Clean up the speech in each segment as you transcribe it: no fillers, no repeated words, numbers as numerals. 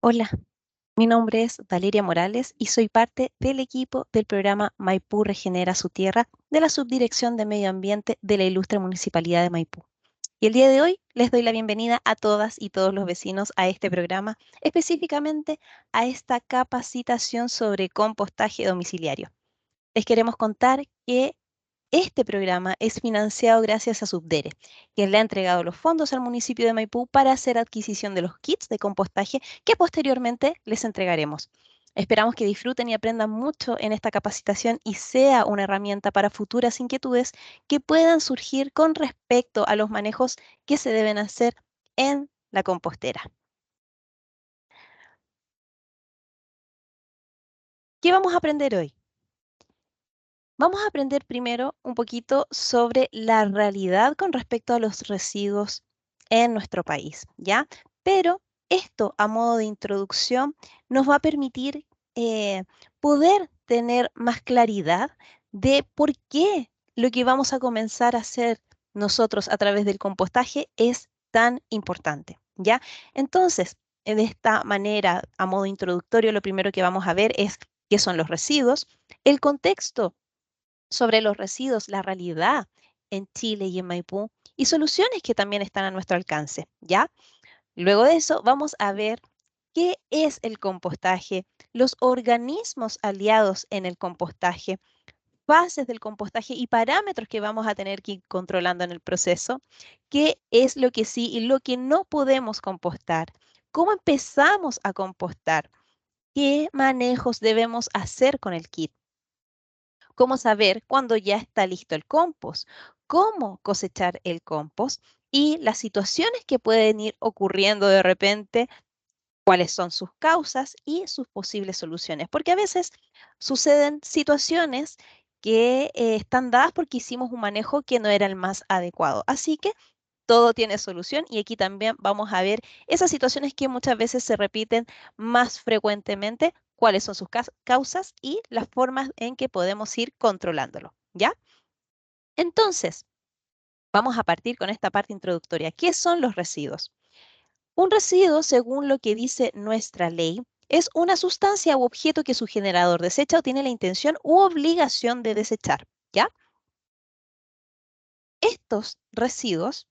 Hola, mi nombre es Valeria Morales y soy parte del equipo del programa Maipú Regenera su Tierra de la Subdirección de Medio Ambiente de la Ilustre Municipalidad de Maipú. Y el día de hoy les doy la bienvenida a todas y todos los vecinos a este programa, específicamente a esta capacitación sobre compostaje domiciliario. Les queremos contar que este programa es financiado gracias a Subdere, quien le ha entregado los fondos al municipio de Maipú para hacer adquisición de los kits de compostaje que posteriormente les entregaremos. Esperamos que disfruten y aprendan mucho en esta capacitación y sea una herramienta para futuras inquietudes que puedan surgir con respecto a los manejos que se deben hacer en la compostera. ¿Qué vamos a aprender hoy? Vamos a aprender primero un poquito sobre la realidad con respecto a los residuos en nuestro país, ¿ya? Pero esto, a modo de introducción, nos va a permitir poder tener más claridad de por qué lo que vamos a comenzar a hacer nosotros a través del compostaje es tan importante, ¿ya? Entonces, de esta manera, a modo introductorio, lo primero que vamos a ver es qué son los residuos, el contexto sobre los residuos, la realidad en Chile y en Maipú y soluciones que también están a nuestro alcance, ¿ya? Luego de eso vamos a ver qué es el compostaje, los organismos aliados en el compostaje, fases del compostaje y parámetros que vamos a tener que ir controlando en el proceso, qué es lo que sí y lo que no podemos compostar, cómo empezamos a compostar, qué manejos debemos hacer con el kit, cómo saber cuándo ya está listo el compost, cómo cosechar el compost y las situaciones que pueden ir ocurriendo de repente, cuáles son sus causas y sus posibles soluciones. Porque a veces suceden situaciones que están dadas porque hicimos un manejo que no era el más adecuado. Así que todo tiene solución y aquí también vamos a ver esas situaciones que muchas veces se repiten más frecuentemente, cuáles son sus causas y las formas en que podemos ir controlándolo, ¿ya? Entonces, vamos a partir con esta parte introductoria. ¿Qué son los residuos? Un residuo, según lo que dice nuestra ley, es una sustancia u objeto que su generador desecha o tiene la intención u obligación de desechar, ¿ya? Estos residuos,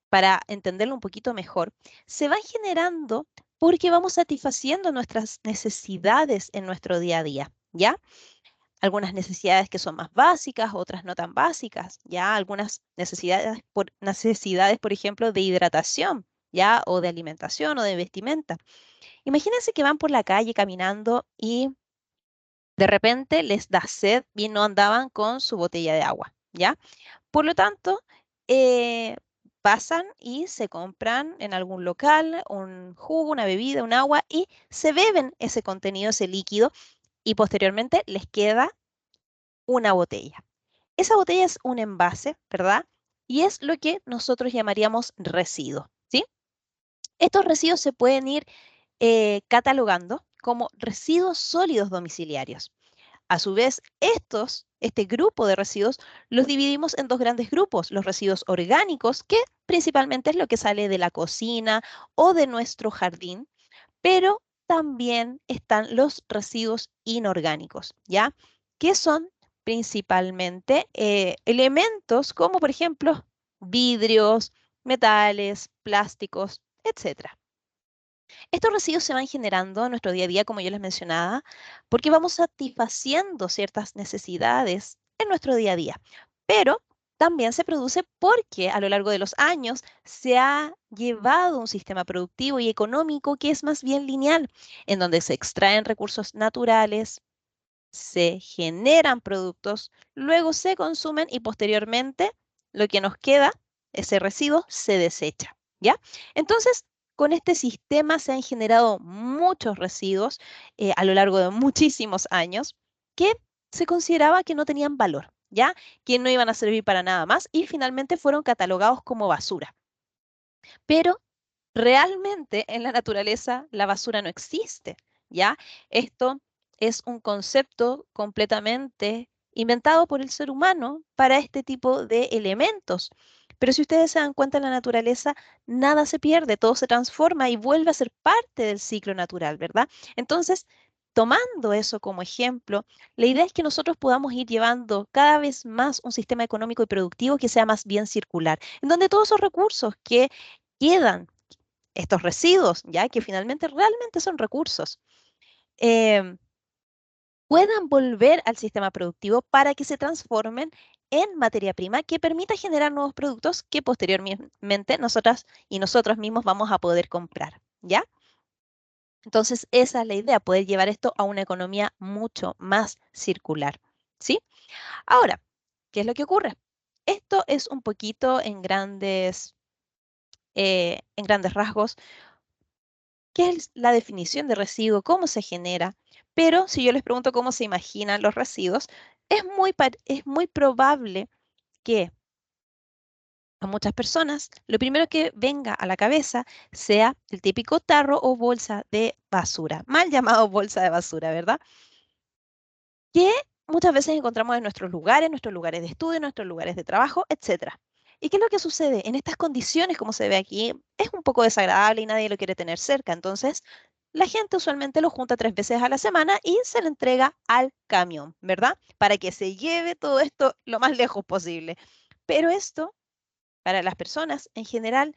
para entenderlo un poquito mejor, se van generando porque vamos satisfaciendo nuestras necesidades en nuestro día a día, ¿ya? Algunas necesidades que son más básicas, otras no tan básicas, ¿ya? Algunas necesidades, por ejemplo, de hidratación, ¿ya? O de alimentación o de vestimenta. Imagínense que van por la calle caminando y de repente les da sed y no andaban con su botella de agua, ¿ya? Por lo tanto, eh, pasan y se compran en algún local un jugo, una bebida, un agua y se beben ese contenido, ese líquido, y posteriormente les queda una botella. Esa botella es un envase, ¿verdad? Y es lo que nosotros llamaríamos residuo, ¿sí? Estos residuos se pueden ir catalogando como residuos sólidos domiciliarios. A su vez, este grupo de residuos los dividimos en dos grandes grupos, los residuos orgánicos, que principalmente es lo que sale de la cocina o de nuestro jardín, pero también están los residuos inorgánicos, ¿ya? Que son principalmente elementos como, por ejemplo, vidrios, metales, plásticos, etcétera. Estos residuos se van generando en nuestro día a día, como yo les mencionaba, porque vamos satisfaciendo ciertas necesidades en nuestro día a día. Pero también se produce porque a lo largo de los años se ha llevado un sistema productivo y económico que es más bien lineal, en donde se extraen recursos naturales, se generan productos, luego se consumen y posteriormente lo que nos queda, ese residuo, se desecha, ¿ya? Entonces, con este sistema se han generado muchos residuos a lo largo de muchísimos años que se consideraba que no tenían valor, ¿ya? Que no iban a servir para nada más y finalmente fueron catalogados como basura. Pero realmente en la naturaleza la basura no existe, ¿ya? Esto es un concepto completamente inventado por el ser humano para este tipo de elementos. Pero si ustedes se dan cuenta en la naturaleza, nada se pierde, todo se transforma y vuelve a ser parte del ciclo natural, ¿verdad? Entonces, tomando eso como ejemplo, la idea es que nosotros podamos ir llevando cada vez más un sistema económico y productivo que sea más bien circular, en donde todos esos recursos que quedan, estos residuos, ya que finalmente realmente son recursos, em, puedan volver al sistema productivo para que se transformen en materia prima que permita generar nuevos productos que posteriormente nosotras y nosotros mismos vamos a poder comprar, ¿ya? Entonces, esa es la idea, poder llevar esto a una economía mucho más circular, ¿sí? Ahora, ¿qué es lo que ocurre? Esto es un poquito en grandes rasgos, qué es la definición de residuo, cómo se genera, pero si yo les pregunto cómo se imaginan los residuos, es muy probable que a muchas personas lo primero que venga a la cabeza sea el típico tarro o bolsa de basura, mal llamado bolsa de basura, ¿verdad? Que muchas veces encontramos en nuestros lugares de estudio, en nuestros lugares de trabajo, etcétera. ¿Y qué es lo que sucede? En estas condiciones, como se ve aquí, es un poco desagradable y nadie lo quiere tener cerca. Entonces, la gente usualmente lo junta 3 veces a la semana y se le entrega al camión, ¿verdad? Para que se lleve todo esto lo más lejos posible. Pero esto, para las personas en general,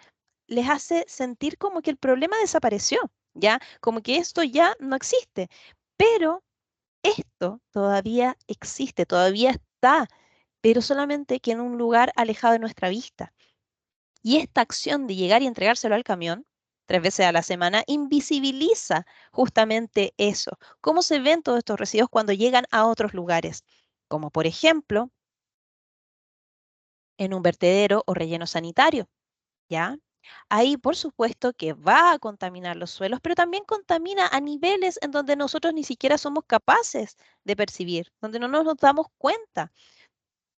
les hace sentir como que el problema desapareció, ¿ya? Como que esto ya no existe. Pero esto todavía existe, todavía está, pero solamente que en un lugar alejado de nuestra vista. Y esta acción de llegar y entregárselo al camión 3 veces a la semana invisibiliza justamente eso. ¿Cómo se ven todos estos residuos cuando llegan a otros lugares? Como por ejemplo en un vertedero o relleno sanitario, ¿ya? Ahí, por supuesto, que va a contaminar los suelos, pero también contamina a niveles en donde nosotros ni siquiera somos capaces de percibir, donde no nos damos cuenta.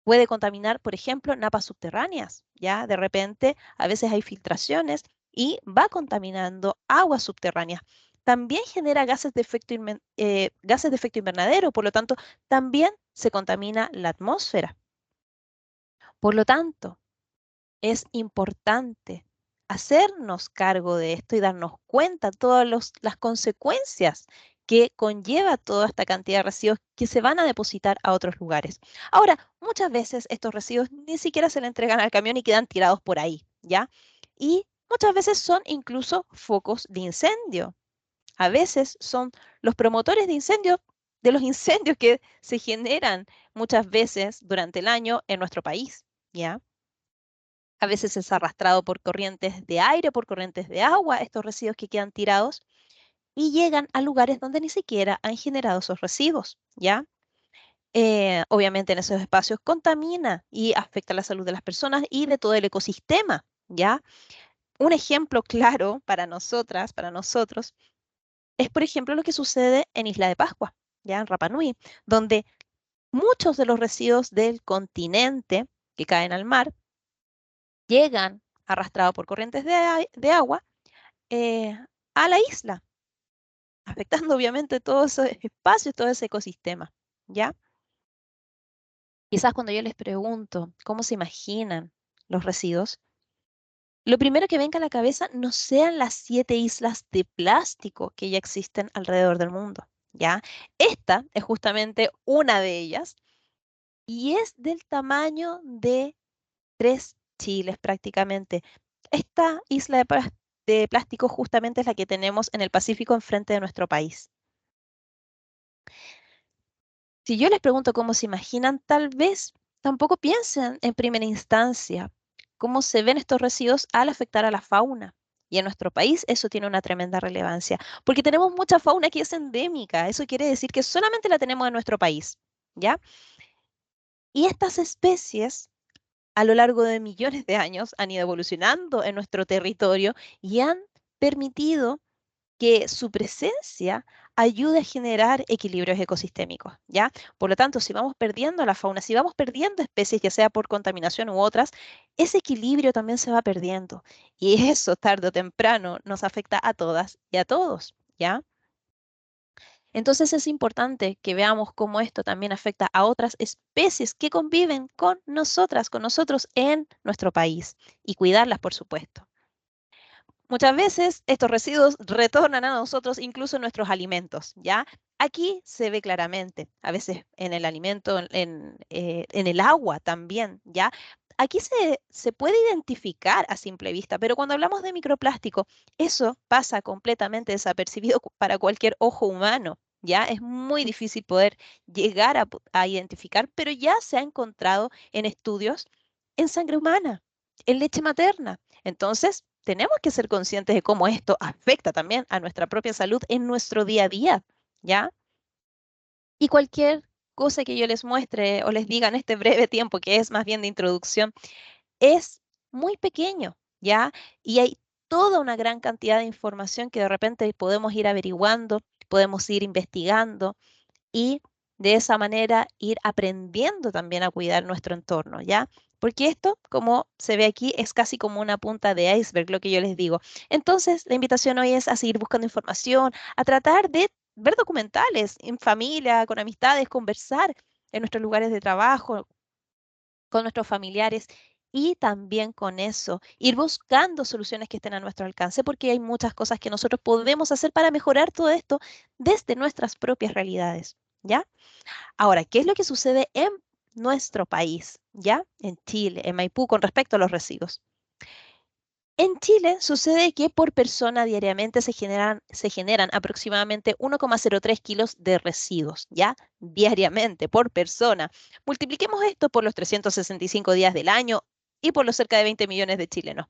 Puede contaminar, por ejemplo, napas subterráneas, ¿ya? De repente, a veces hay filtraciones y va contaminando aguas subterráneas. También genera gases de efecto invernadero, por lo tanto, también se contamina la atmósfera. Por lo tanto, es importante hacernos cargo de esto y darnos cuenta de todas las consecuencias que conlleva toda esta cantidad de residuos que se van a depositar a otros lugares. Ahora, muchas veces estos residuos ni siquiera se le entregan al camión y quedan tirados por ahí, ¿ya? Y muchas veces son incluso focos de incendio. A veces son los promotores de incendios, de los incendios que se generan muchas veces durante el año en nuestro país, ¿ya? A veces es arrastrado por corrientes de aire, por corrientes de agua, estos residuos que quedan tirados y llegan a lugares donde ni siquiera han generado esos residuos, ¿ya? Obviamente en esos espacios contamina y afecta la salud de las personas y de todo el ecosistema, ¿ya? Un ejemplo claro para nosotras, para nosotros, es por ejemplo lo que sucede en Isla de Pascua, ¿ya? En Rapa Nui, donde muchos de los residuos del continente que caen al mar llegan arrastrados por corrientes de agua eh, a la isla, afectando obviamente todo ese espacio, todo ese ecosistema, ¿ya? Quizás cuando yo les pregunto cómo se imaginan los residuos, lo primero que venga a la cabeza no sean las 7 islas de plástico que ya existen alrededor del mundo, ¿ya? Esta es justamente una de ellas y es del tamaño de 3 Chiles prácticamente. Esta isla de plástico justamente es la que tenemos en el Pacífico enfrente de nuestro país. Si yo les pregunto cómo se imaginan, tal vez tampoco piensen en primera instancia cómo se ven estos residuos al afectar a la fauna. Y en nuestro país eso tiene una tremenda relevancia, porque tenemos mucha fauna que es endémica. Eso quiere decir que solamente la tenemos en nuestro país, ¿ya? Y estas especies a lo largo de millones de años han ido evolucionando en nuestro territorio y han permitido que su presencia ayude a generar equilibrios ecosistémicos, ¿ya? Por lo tanto, si vamos perdiendo la fauna, si vamos perdiendo especies, ya sea por contaminación u otras, ese equilibrio también se va perdiendo. Y eso, tarde o temprano, nos afecta a todas y a todos, ¿ya? Entonces es importante que veamos cómo esto también afecta a otras especies que conviven con nosotros en nuestro país y cuidarlas, por supuesto. Muchas veces estos residuos retornan a nosotros incluso en nuestros alimentos, ¿ya? Aquí se ve claramente, a veces en el alimento, en el agua también, ¿ya? Aquí se puede identificar a simple vista, pero cuando hablamos de microplástico, eso pasa completamente desapercibido para cualquier ojo humano, ¿ya? Es muy difícil poder llegar a identificar, pero ya se ha encontrado en estudios en sangre humana, en leche materna. Entonces, tenemos que ser conscientes de cómo esto afecta también a nuestra propia salud en nuestro día a día, ¿ya? Y cualquier cosa que yo les muestre o les diga en este breve tiempo, que es más bien de introducción, es muy pequeño, ¿ya? Y hay toda una gran cantidad de información que de repente podemos ir averiguando, podemos ir investigando y de esa manera ir aprendiendo también a cuidar nuestro entorno, ¿ya? Porque esto, como se ve aquí, es casi como una punta de iceberg, lo que yo les digo. Entonces, la invitación hoy es a seguir buscando información, a tratar de ver documentales en familia, con amistades, conversar en nuestros lugares de trabajo, con nuestros familiares y también con eso, ir buscando soluciones que estén a nuestro alcance, porque hay muchas cosas que nosotros podemos hacer para mejorar todo esto desde nuestras propias realidades, ¿ya? Ahora, ¿qué es lo que sucede en nuestro país, ya? En Chile, en Maipú, con respecto a los residuos. En Chile sucede que por persona diariamente se generan aproximadamente 1,03 kilos de residuos, ¿ya? Diariamente, por persona. Multipliquemos esto por los 365 días del año y por los cerca de 20 millones de chilenos.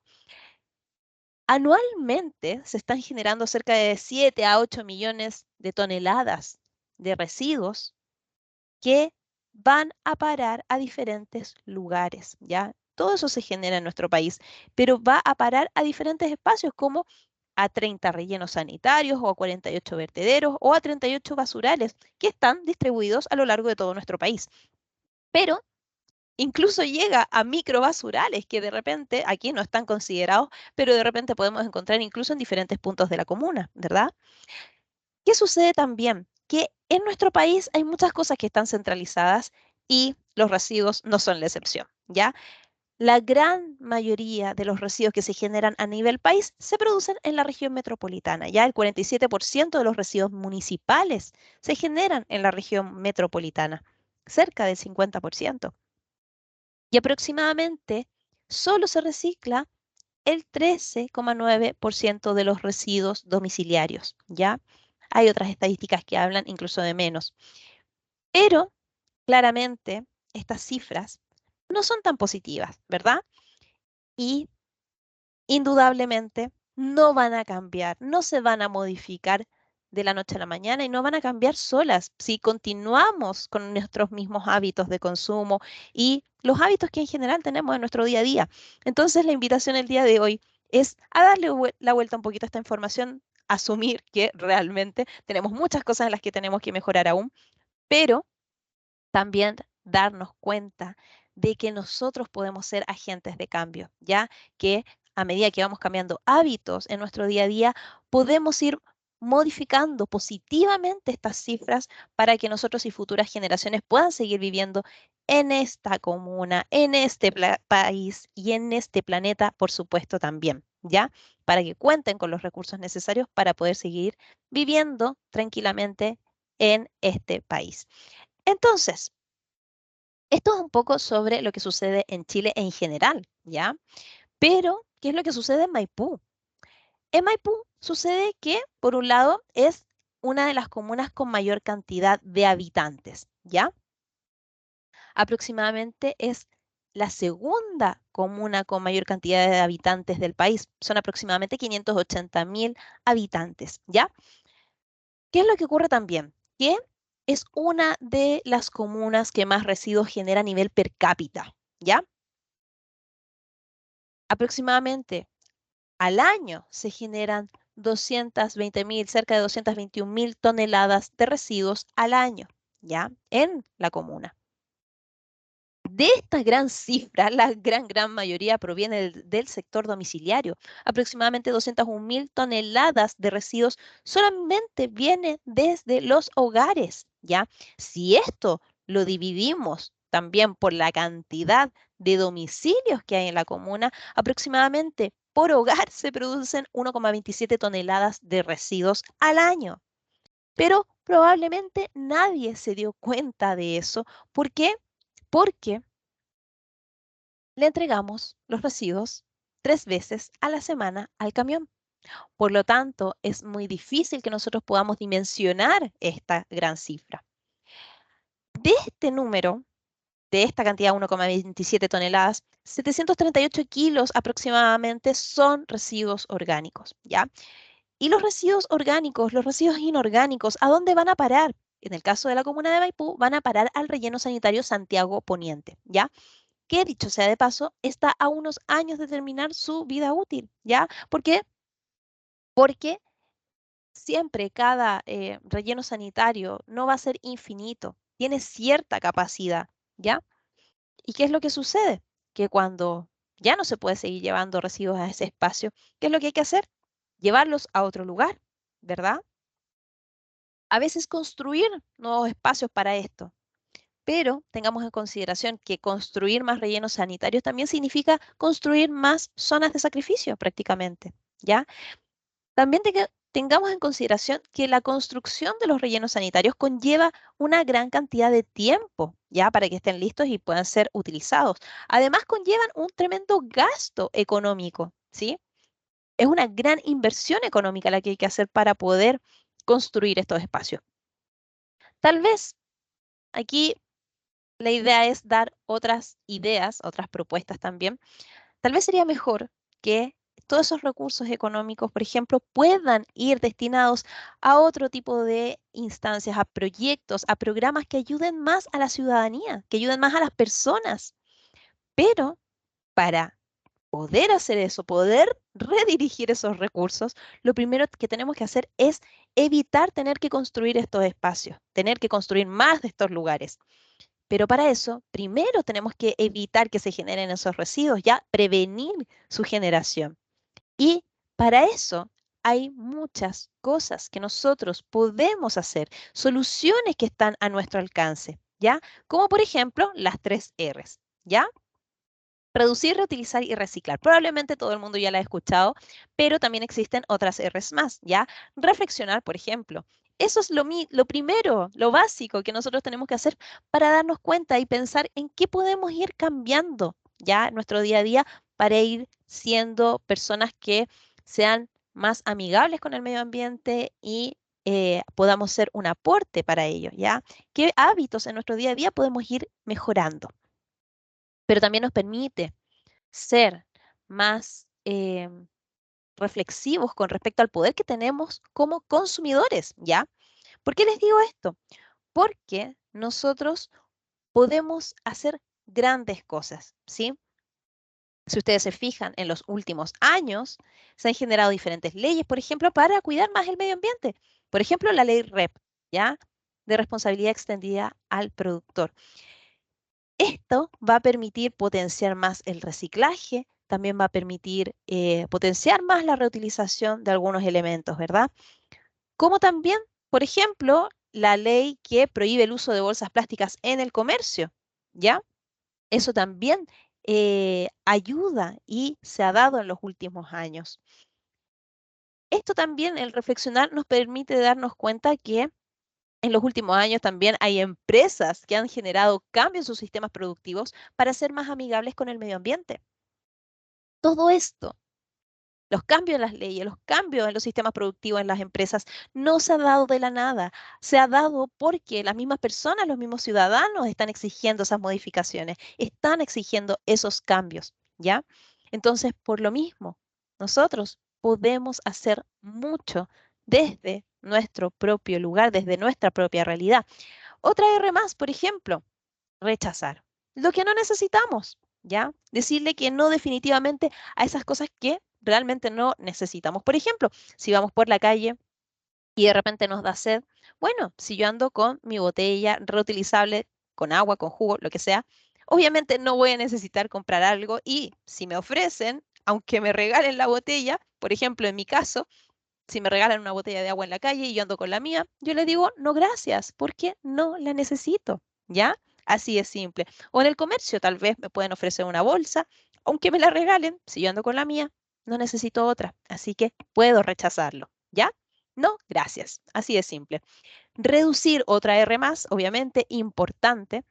Anualmente se están generando cerca de 7 a 8 millones de toneladas de residuos que van a parar a diferentes lugares, ¿ya? Todo eso se genera en nuestro país, pero va a parar a diferentes espacios como a 30 rellenos sanitarios o a 48 vertederos o a 38 basurales que están distribuidos a lo largo de todo nuestro país. Pero incluso llega a microbasurales que de repente aquí no están considerados, pero de repente podemos encontrar incluso en diferentes puntos de la comuna, ¿verdad? ¿Qué sucede también? Que en nuestro país hay muchas cosas que están centralizadas y los residuos no son la excepción, ¿ya? La gran mayoría de los residuos que se generan a nivel país se producen en la región metropolitana, ya el 47% de los residuos municipales se generan en la región metropolitana, cerca del 50%. Y aproximadamente solo se recicla el 13,9% de los residuos domiciliarios, ¿ya? Hay otras estadísticas que hablan incluso de menos, pero claramente estas cifras no son tan positivas, ¿verdad? Y indudablemente no van a cambiar, no se van a modificar de la noche a la mañana y no van a cambiar solas si continuamos con nuestros mismos hábitos de consumo y los hábitos que en general tenemos en nuestro día a día. Entonces, la invitación el día de hoy es a darle la vuelta un poquito a esta información, asumir que realmente tenemos muchas cosas en las que tenemos que mejorar aún, pero también darnos cuenta de que nosotros podemos ser agentes de cambio, ya que a medida que vamos cambiando hábitos en nuestro día a día, podemos ir modificando positivamente estas cifras para que nosotros y futuras generaciones puedan seguir viviendo en esta comuna, en este país y en este planeta, por supuesto, también, ¿ya? Para que cuenten con los recursos necesarios para poder seguir viviendo tranquilamente en este país. Entonces, esto es un poco sobre lo que sucede en Chile en general, ¿ya? Pero, ¿qué es lo que sucede en Maipú? En Maipú sucede que, por un lado, es una de las comunas con mayor cantidad de habitantes, ¿ya? Aproximadamente es la segunda comuna con mayor cantidad de habitantes del país. Son aproximadamente 580.000 habitantes, ¿ya? ¿Qué es lo que ocurre también? Que es una de las comunas que más residuos genera a nivel per cápita, ¿ya? Aproximadamente al año se generan 220.000, cerca de 221.000 toneladas de residuos al año, ¿ya? En la comuna. De esta gran cifra, la gran mayoría proviene del sector domiciliario. Aproximadamente 201.000 toneladas de residuos solamente vienen desde los hogares, ¿ya? Si esto lo dividimos también por la cantidad de domicilios que hay en la comuna, aproximadamente por hogar se producen 1,27 toneladas de residuos al año. Pero probablemente nadie se dio cuenta de eso. ¿Por qué? Porque le entregamos los residuos 3 veces a la semana al camión. Por lo tanto, es muy difícil que nosotros podamos dimensionar esta gran cifra. De este número, de esta cantidad, 1,27 toneladas, 738 kilos aproximadamente son residuos orgánicos, ¿ya? Y los residuos orgánicos, los residuos inorgánicos, ¿a dónde van a parar? En el caso de la comuna de Maipú, van a parar al relleno sanitario Santiago Poniente, ¿ya? Que dicho sea de paso, está a unos años de terminar su vida útil, ¿ya? ¿Por qué? Porque siempre cada relleno sanitario no va a ser infinito, tiene cierta capacidad, ¿ya? ¿Y qué es lo que sucede? Que cuando ya no se puede seguir llevando residuos a ese espacio, ¿qué es lo que hay que hacer? Llevarlos a otro lugar, ¿verdad? A veces construir nuevos espacios para esto. Pero tengamos en consideración que construir más rellenos sanitarios también significa construir más zonas de sacrificio prácticamente, ¿ya? También tengamos en consideración que la construcción de los rellenos sanitarios conlleva una gran cantidad de tiempo, ¿ya? Para que estén listos y puedan ser utilizados. Además, conllevan un tremendo gasto económico, ¿sí? Es una gran inversión económica la que hay que hacer para poder construir estos espacios. Tal vez aquí la idea es dar otras ideas, otras propuestas también. Tal vez sería mejor que todos esos recursos económicos, por ejemplo, puedan ir destinados a otro tipo de instancias, a proyectos, a programas que ayuden más a la ciudadanía, que ayuden más a las personas. Pero para poder hacer eso, poder redirigir esos recursos, lo primero que tenemos que hacer es evitar tener que construir estos espacios, tener que construir más de estos lugares. Pero para eso, primero tenemos que evitar que se generen esos residuos, ya prevenir su generación. Y para eso hay muchas cosas que nosotros podemos hacer, soluciones que están a nuestro alcance, ¿ya? Como por ejemplo las 3 Rs, ¿ya? Reducir, reutilizar y reciclar. Probablemente todo el mundo ya la ha escuchado, pero también existen otras Rs más, ¿ya? Reflexionar, por ejemplo. Eso es lo primero, lo básico que nosotros tenemos que hacer para darnos cuenta y pensar en qué podemos ir cambiando, ¿ya? En nuestro día a día para ir siendo personas que sean más amigables con el medio ambiente y podamos ser un aporte para ello, ¿ya? ¿Qué hábitos en nuestro día a día podemos ir mejorando? Pero también nos permite ser más reflexivos con respecto al poder que tenemos como consumidores, ¿ya? ¿Por qué les digo esto? Porque nosotros podemos hacer grandes cosas, ¿sí? Si ustedes se fijan, en los últimos años se han generado diferentes leyes, por ejemplo, para cuidar más el medio ambiente. Por ejemplo, la ley REP, ¿ya? De responsabilidad extendida al productor. Esto va a permitir potenciar más el reciclaje, también va a permitir potenciar más la reutilización de algunos elementos, ¿verdad? Como también, por ejemplo, la ley que prohíbe el uso de bolsas plásticas en el comercio, ¿ya? Eso también ayuda y se ha dado en los últimos años. Esto también, el reflexionar, nos permite darnos cuenta que en los últimos años también hay empresas que han generado cambios en sus sistemas productivos para ser más amigables con el medio ambiente. Todo esto, los cambios en las leyes, los cambios en los sistemas productivos en las empresas, no se ha dado de la nada. Se ha dado porque las mismas personas, los mismos ciudadanos están exigiendo esas modificaciones, están exigiendo esos cambios, ¿ya? Entonces, por lo mismo, nosotros podemos hacer mucho desde nuestro propio lugar, desde nuestra propia realidad. Otra R más, por ejemplo, rechazar lo que no necesitamos, ¿ya? Decirle que no definitivamente a esas cosas que realmente no necesitamos. Por ejemplo, si vamos por la calle y de repente nos da sed, bueno, si yo ando con mi botella reutilizable, con agua, con jugo, lo que sea, obviamente no voy a necesitar comprar algo y si me ofrecen, aunque me regalen la botella, por ejemplo, en mi caso, si me regalan una botella de agua en la calle y yo ando con la mía, yo le digo, no, gracias, porque no la necesito, ¿ya? Así es simple. O en el comercio, tal vez me pueden ofrecer una bolsa, aunque me la regalen, si yo ando con la mía, no necesito otra, así que puedo rechazarlo, ¿ya? No, gracias. Así es simple. Reducir otra R más, obviamente, importante.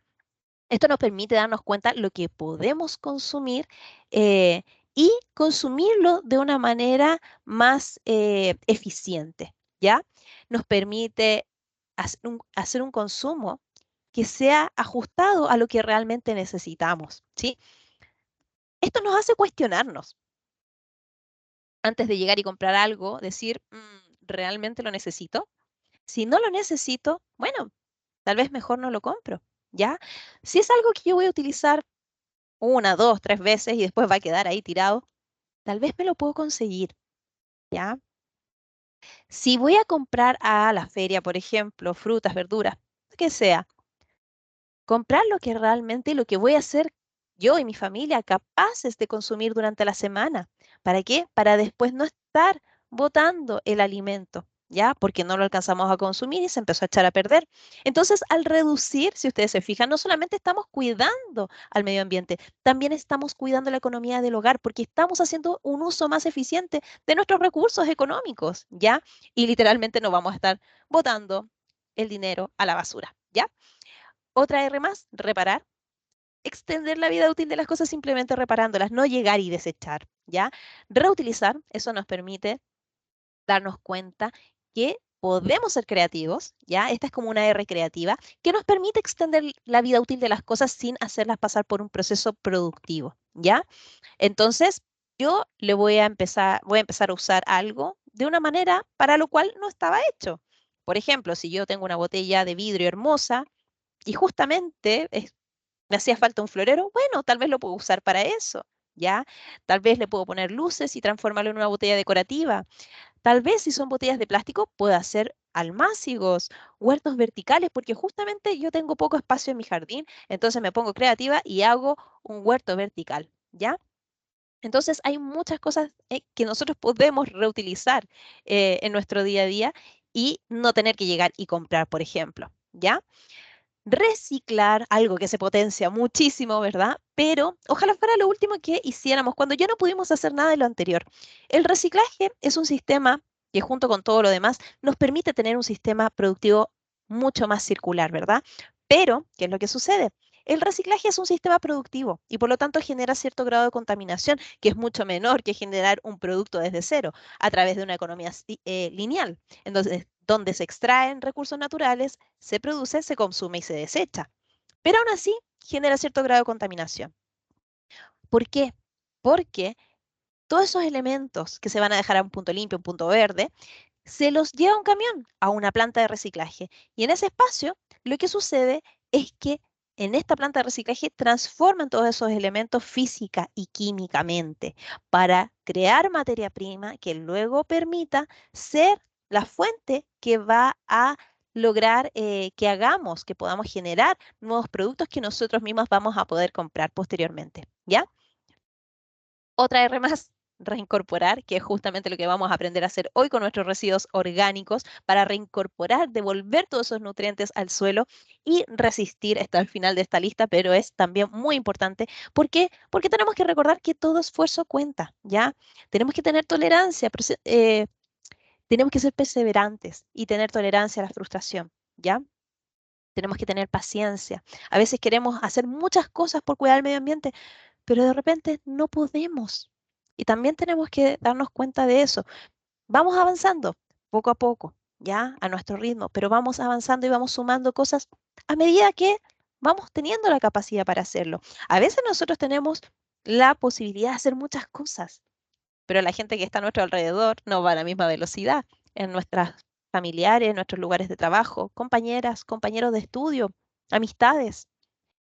Esto nos permite darnos cuenta lo que podemos consumir eh, y consumirlo de una manera más eficiente, ¿ya? Nos permite hacer un consumo que sea ajustado a lo que realmente necesitamos, ¿sí? Esto nos hace cuestionarnos antes de llegar y comprar algo, decir, ¿realmente lo necesito? Si no lo necesito, bueno, tal vez mejor no lo compro, ¿ya? Si es algo que yo voy a utilizar una, dos, tres veces y después va a quedar ahí tirado, tal vez me lo puedo conseguir, ¿ya? Si voy a comprar a la feria, por ejemplo, frutas, verduras, lo que sea, comprar lo que realmente lo que voy a hacer yo y mi familia capaces de consumir durante la semana. ¿Para qué? Para después no estar botando el alimento, ¿ya? Porque no lo alcanzamos a consumir y se empezó a echar a perder. Entonces, al reducir, si ustedes se fijan, no solamente estamos cuidando al medio ambiente, también estamos cuidando la economía del hogar, porque estamos haciendo un uso más eficiente de nuestros recursos económicos, ¿ya? Y literalmente no vamos a estar botando el dinero a la basura, ¿ya? Otra R más, reparar. Extender la vida útil de las cosas simplemente reparándolas, no llegar y desechar, ¿ya? Reutilizar, eso nos permite darnos cuenta que podemos ser creativos, ¿ya? Esta es como una R creativa que nos permite extender la vida útil de las cosas sin hacerlas pasar por un proceso productivo, ¿ya? Entonces, yo le voy a empezar a usar algo de una manera para lo cual no estaba hecho. Por ejemplo, si yo tengo una botella de vidrio hermosa y justamente me hacía falta un florero, bueno, tal vez lo puedo usar para eso, ¿ya? Tal vez le puedo poner luces y transformarlo en una botella decorativa. Tal vez si son botellas de plástico, puedo hacer almácigos, huertos verticales, porque justamente yo tengo poco espacio en mi jardín, entonces me pongo creativa y hago un huerto vertical, ¿ya? Entonces hay muchas cosas que nosotros podemos reutilizar en nuestro día a día y no tener que llegar y comprar, por ejemplo, ¿ya? Reciclar, algo que se potencia muchísimo, ¿verdad? Pero ojalá fuera lo último que hiciéramos cuando ya no pudimos hacer nada de lo anterior. El reciclaje es un sistema que junto con todo lo demás nos permite tener un sistema productivo mucho más circular, ¿verdad? Pero, ¿qué es lo que sucede? El reciclaje es un sistema productivo y por lo tanto genera cierto grado de contaminación que es mucho menor que generar un producto desde cero a través de una economía lineal. Entonces, donde se extraen recursos naturales, se produce, se consume y se desecha. Pero aún así genera cierto grado de contaminación. ¿Por qué? Porque todos esos elementos que se van a dejar a un punto limpio, un punto verde, se los lleva un camión a una planta de reciclaje. Y en ese espacio, lo que sucede es que en esta planta de reciclaje transforman todos esos elementos física y químicamente para crear materia prima que luego permita ser la fuente que va a lograr que hagamos, que podamos generar nuevos productos que nosotros mismos vamos a poder comprar posteriormente. ¿Ya? Otra R más, reincorporar, que es justamente lo que vamos a aprender a hacer hoy con nuestros residuos orgánicos para reincorporar, devolver todos esos nutrientes al suelo y resistir hasta el final de esta lista, pero es también muy importante. ¿Por qué? Porque tenemos que recordar que todo esfuerzo cuenta, ¿ya? Tenemos que tener tolerancia, tenemos que ser perseverantes y tener tolerancia a la frustración, ¿ya? Tenemos que tener paciencia. A veces queremos hacer muchas cosas por cuidar el medio ambiente, pero de repente no podemos. Y también tenemos que darnos cuenta de eso. Vamos avanzando poco a poco, ya a nuestro ritmo, pero vamos avanzando y vamos sumando cosas a medida que vamos teniendo la capacidad para hacerlo. A veces nosotros tenemos la posibilidad de hacer muchas cosas, pero la gente que está a nuestro alrededor no va a la misma velocidad. En nuestras familiares, en nuestros lugares de trabajo, compañeras, compañeros de estudio, amistades.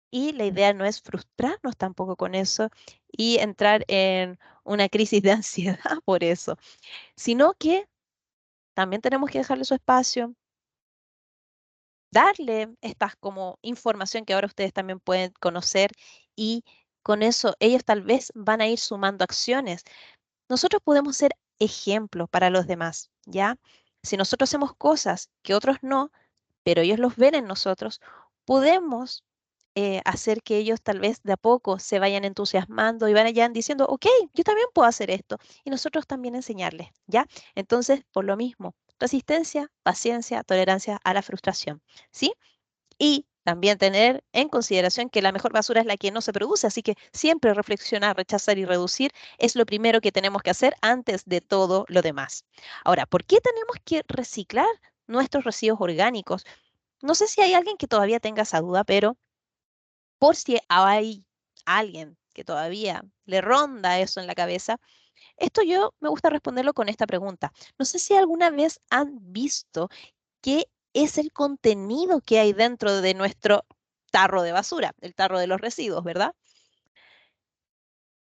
Y la idea no es frustrarnos tampoco con eso y entrar en una crisis de ansiedad por eso, sino que también tenemos que dejarle su espacio, darle estas como información que ahora ustedes también pueden conocer y con eso ellos tal vez van a ir sumando acciones. Nosotros podemos ser ejemplos para los demás, ¿ya? Si nosotros hacemos cosas que otros no, pero ellos los ven en nosotros, podemos hacer que ellos tal vez de a poco se vayan entusiasmando y vayan diciendo, ok, yo también puedo hacer esto, y nosotros también enseñarles, ¿ya? Entonces, por lo mismo, resistencia, paciencia, tolerancia a la frustración, ¿sí? Y también tener en consideración que la mejor basura es la que no se produce, así que siempre reflexionar, rechazar y reducir es lo primero que tenemos que hacer antes de todo lo demás. Ahora, ¿por qué tenemos que reciclar nuestros residuos orgánicos? No sé si hay alguien que todavía tenga esa duda, pero por si hay alguien que todavía le ronda eso en la cabeza, esto yo me gusta responderlo con esta pregunta. No sé si alguna vez han visto qué es el contenido que hay dentro de nuestro tarro de basura, el tarro de los residuos, ¿verdad?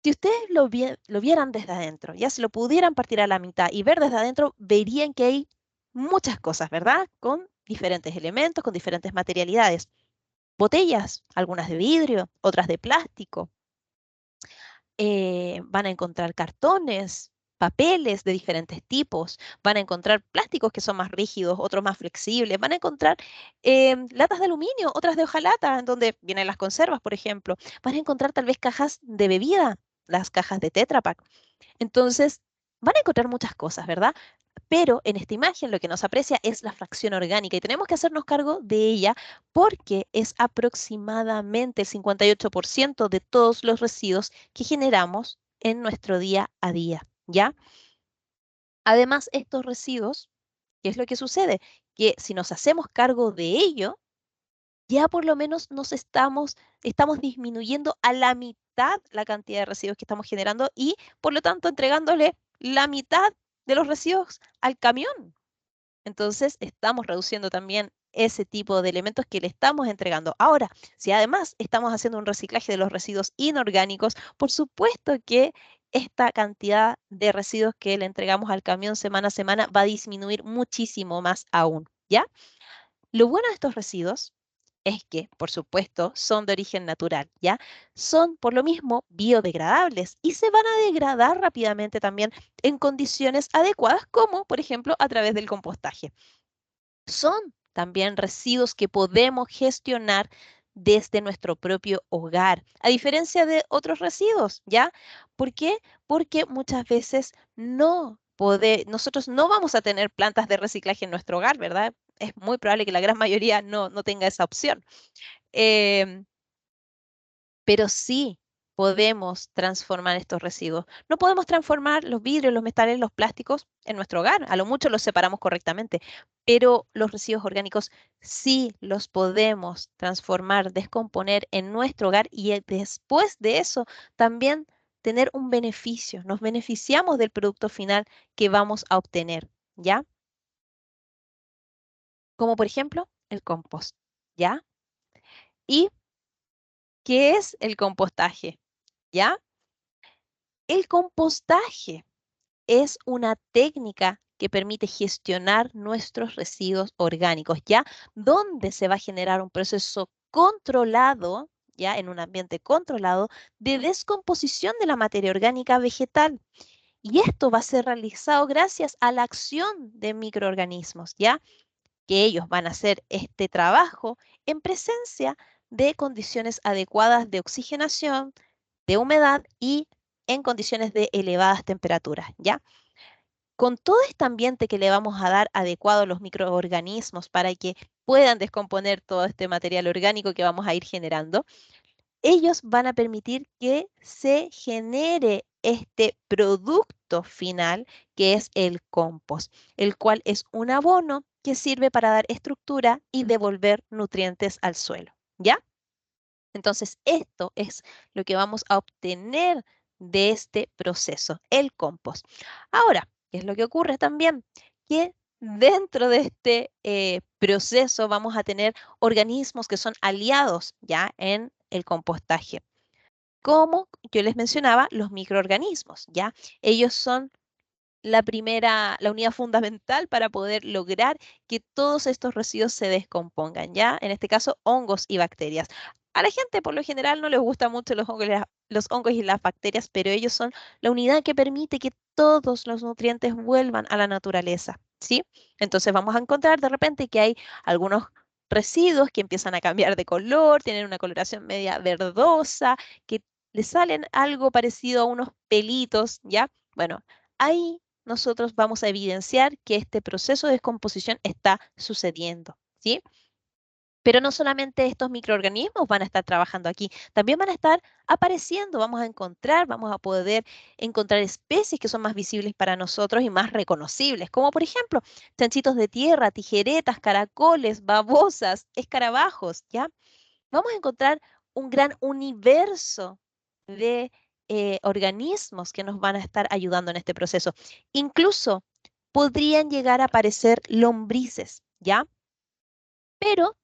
Si ustedes lo vieran desde adentro, ya si lo pudieran partir a la mitad y ver desde adentro, verían que hay muchas cosas, ¿verdad? Con diferentes elementos, con diferentes materialidades. Botellas, algunas de vidrio, otras de plástico. Van a encontrar cartones, papeles de diferentes tipos, van a encontrar plásticos que son más rígidos, otros más flexibles, van a encontrar latas de aluminio, otras de hojalata, en donde vienen las conservas, por ejemplo. Van a encontrar tal vez cajas de bebida, las cajas de Tetra Pak. Entonces, van a encontrar muchas cosas, ¿verdad? Pero en esta imagen lo que nos aprecia es la fracción orgánica y tenemos que hacernos cargo de ella porque es aproximadamente el 58% de todos los residuos que generamos en nuestro día a día, ¿ya? Además, estos residuos, ¿qué es lo que sucede? Que si nos hacemos cargo de ello, ya por lo menos estamos disminuyendo a la mitad la cantidad de residuos que estamos generando y por lo tanto entregándole la mitad de los residuos al camión. Entonces, estamos reduciendo también ese tipo de elementos que le estamos entregando. Ahora, si además estamos haciendo un reciclaje de los residuos inorgánicos, por supuesto que esta cantidad de residuos que le entregamos al camión semana a semana va a disminuir muchísimo más aún, ¿ya? Lo bueno de estos residuos es que, por supuesto, son de origen natural, ¿ya? Son, por lo mismo, biodegradables y se van a degradar rápidamente también en condiciones adecuadas, como, por ejemplo, a través del compostaje. Son también residuos que podemos gestionar desde nuestro propio hogar, a diferencia de otros residuos, ¿ya? ¿Por qué? Porque muchas veces nosotros no vamos a tener plantas de reciclaje en nuestro hogar, ¿verdad? Es muy probable que la gran mayoría no tenga esa opción. Em, pero sí podemos transformar estos residuos. No podemos transformar los vidrios, los metales, los plásticos en nuestro hogar. A lo mucho los separamos correctamente, pero los residuos orgánicos sí los podemos transformar, descomponer en nuestro hogar y después de eso también tener un beneficio. Nos beneficiamos del producto final que vamos a obtener, ¿ya? Como por ejemplo el compost, ¿ya? ¿Y qué es el compostaje? ¿Ya? El compostaje es una técnica que permite gestionar nuestros residuos orgánicos, ¿ya? Donde se va a generar un proceso controlado, ¿ya? En un ambiente controlado de descomposición de la materia orgánica vegetal. Y esto va a ser realizado gracias a la acción de microorganismos, ¿ya? Que ellos van a hacer este trabajo en presencia de condiciones adecuadas de oxigenación, de humedad y en condiciones de elevadas temperaturas, ¿ya? Con todo este ambiente que le vamos a dar adecuado a los microorganismos para que puedan descomponer todo este material orgánico que vamos a ir generando, ellos van a permitir que se genere este producto final que es el compost, el cual es un abono que sirve para dar estructura y devolver nutrientes al suelo, ¿ya? Entonces, esto es lo que vamos a obtener de este proceso, el compost. Ahora, ¿qué es lo que ocurre también? Que dentro de este proceso vamos a tener organismos que son aliados ya en el compostaje. Como yo les mencionaba, los microorganismos, ¿ya? Ellos son la unidad fundamental para poder lograr que todos estos residuos se descompongan, ¿ya? En este caso, hongos y bacterias. A la gente, por lo general, no les gustan mucho los hongos y las bacterias, pero ellos son la unidad que permite que todos los nutrientes vuelvan a la naturaleza, ¿sí? Entonces vamos a encontrar de repente que hay algunos residuos que empiezan a cambiar de color, tienen una coloración media verdosa, que le salen algo parecido a unos pelitos, ¿ya? Bueno, ahí nosotros vamos a evidenciar que este proceso de descomposición está sucediendo, ¿sí? Pero no solamente estos microorganismos van a estar trabajando aquí, también van a estar apareciendo, vamos a poder encontrar especies que son más visibles para nosotros y más reconocibles, como por ejemplo chanchitos de tierra, tijeretas, caracoles, babosas, escarabajos, ¿ya? Vamos a encontrar un gran universo de organismos que nos van a estar ayudando en este proceso. Incluso podrían llegar a aparecer lombrices, ¿ya? Pero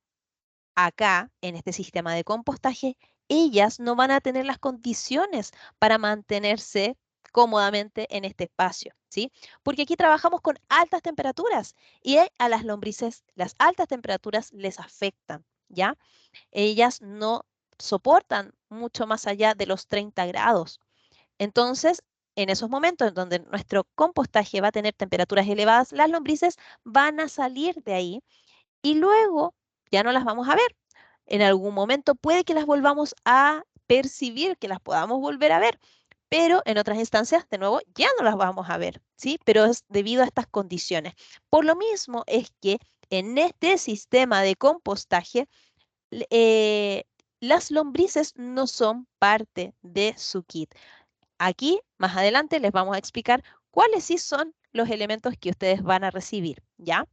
acá, en este sistema de compostaje, ellas no van a tener las condiciones para mantenerse cómodamente en este espacio, ¿sí? Porque aquí trabajamos con altas temperaturas y a las lombrices las altas temperaturas les afectan, ¿ya? Ellas no soportan mucho más allá de los 30 grados. Entonces, en esos momentos en donde nuestro compostaje va a tener temperaturas elevadas, las lombrices van a salir de ahí y luego ya no las vamos a ver. En algún momento puede que las volvamos a percibir, que las podamos volver a ver, pero en otras instancias, de nuevo, ya no las vamos a ver, ¿sí? Pero es debido a estas condiciones. Por lo mismo es que en este sistema de compostaje, l- eh, las lombrices no son parte de su kit. Aquí, más adelante, les vamos a explicar cuáles sí son los elementos que ustedes van a recibir, ¿ya?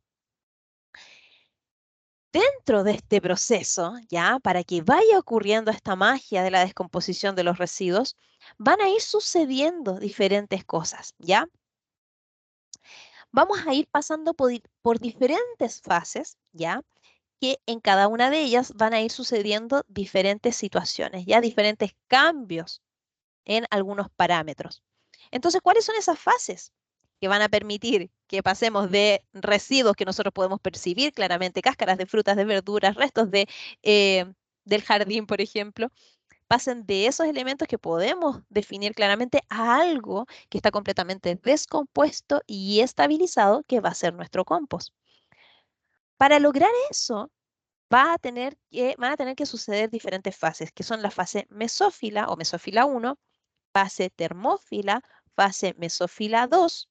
Dentro de este proceso, ya, para que vaya ocurriendo esta magia de la descomposición de los residuos, van a ir sucediendo diferentes cosas, ¿ya? Vamos a ir pasando por diferentes fases, ¿ya? Que en cada una de ellas van a ir sucediendo diferentes situaciones, ya diferentes cambios en algunos parámetros. Entonces, ¿cuáles son esas fases que van a permitir que pasemos de residuos que nosotros podemos percibir, claramente cáscaras de frutas, de verduras, restos eh, del jardín, por ejemplo, pasen de esos elementos que podemos definir claramente a algo que está completamente descompuesto y estabilizado, que va a ser nuestro compost? Para lograr eso, van a tener que suceder diferentes fases, que son la fase mesófila o mesófila 1, fase termófila, fase mesófila 2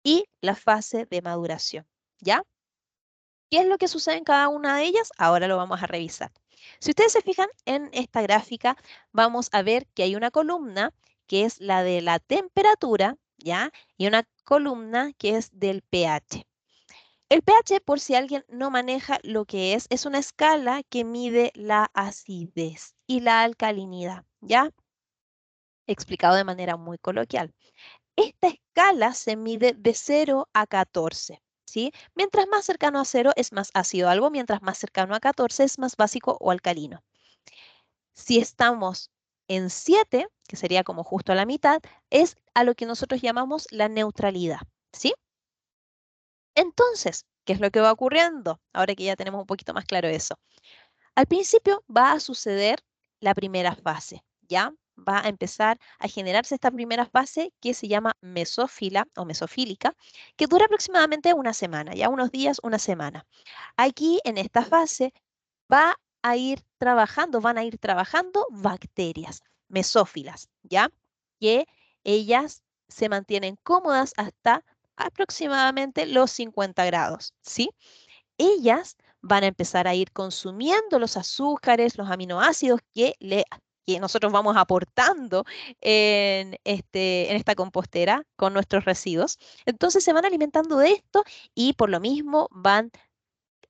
y la fase de maduración, ¿ya? ¿Qué es lo que sucede en cada una de ellas? Ahora lo vamos a revisar. Si ustedes se fijan en esta gráfica, vamos a ver que hay una columna que es la de la temperatura, ¿ya? Y una columna que es del pH. El pH, por si alguien no maneja lo que es una escala que mide la acidez y la alcalinidad, ¿ya? Explicado de manera muy coloquial. Esta escala se mide de 0 a 14, ¿sí? Mientras más cercano a 0 es más ácido algo, mientras más cercano a 14 es más básico o alcalino. Si estamos en 7, que sería como justo a la mitad, es a lo que nosotros llamamos la neutralidad, ¿sí? Entonces, ¿qué es lo que va ocurriendo? Ahora que ya tenemos un poquito más claro eso. Al principio va a suceder la primera fase, ¿ya? Va a empezar a generarse esta primera fase que se llama mesófila o mesofílica, que dura aproximadamente una semana, ya unos días, una semana. Aquí en esta fase van a ir trabajando bacterias mesófilas, ¿ya? Que ellas se mantienen cómodas hasta aproximadamente los 50 grados, ¿sí? Ellas van a empezar a ir consumiendo los azúcares, los aminoácidos que nosotros vamos aportando en esta compostera con nuestros residuos. Entonces se van alimentando de esto y por lo mismo van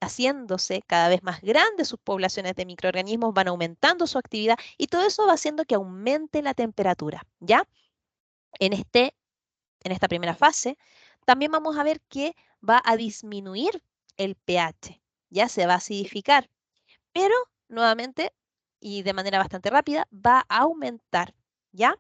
haciéndose cada vez más grandes sus poblaciones de microorganismos, van aumentando su actividad y todo eso va haciendo que aumente la temperatura, ¿ya? En en esta primera fase, también vamos a ver que va a disminuir el pH, ya se va a acidificar, pero nuevamente y de manera bastante rápida va a aumentar, ¿ya?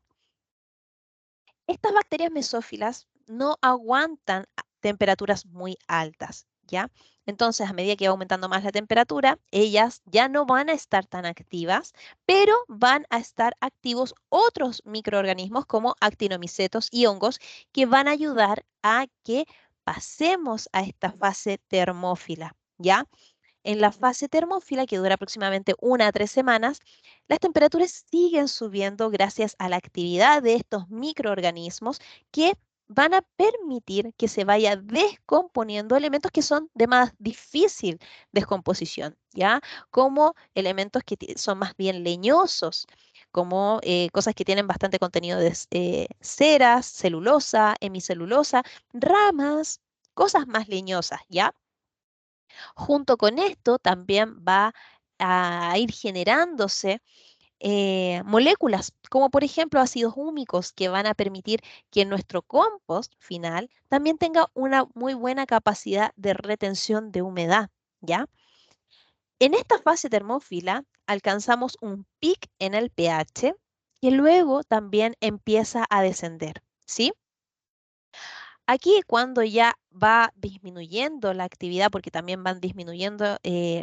Estas bacterias mesófilas, no aguantan temperaturas muy altas, ¿ya? Entonces, a medida que va aumentando más la temperatura, ellas ya no van a estar tan activas, pero van a estar activos otros microorganismos como actinomicetos y hongos que van a ayudar a que pasemos a esta fase termófila, ¿ya? En la fase termófila, que dura aproximadamente 1 a 3 semanas, las temperaturas siguen subiendo gracias a la actividad de estos microorganismos que van a permitir que se vaya descomponiendo elementos que son de más difícil descomposición, ¿ya? Como elementos que son más bien leñosos, como cosas que tienen bastante contenido de ceras, celulosa, hemicelulosa, ramas, cosas más leñosas, ¿ya? Junto con esto también va a ir generándose moléculas, como por ejemplo ácidos húmicos, que van a permitir que nuestro compost final también tenga una muy buena capacidad de retención de humedad, ¿ya? En esta fase termófila alcanzamos un pic en el pH que luego también empieza a descender, ¿sí? Aquí cuando ya va disminuyendo la actividad, porque también van disminuyendo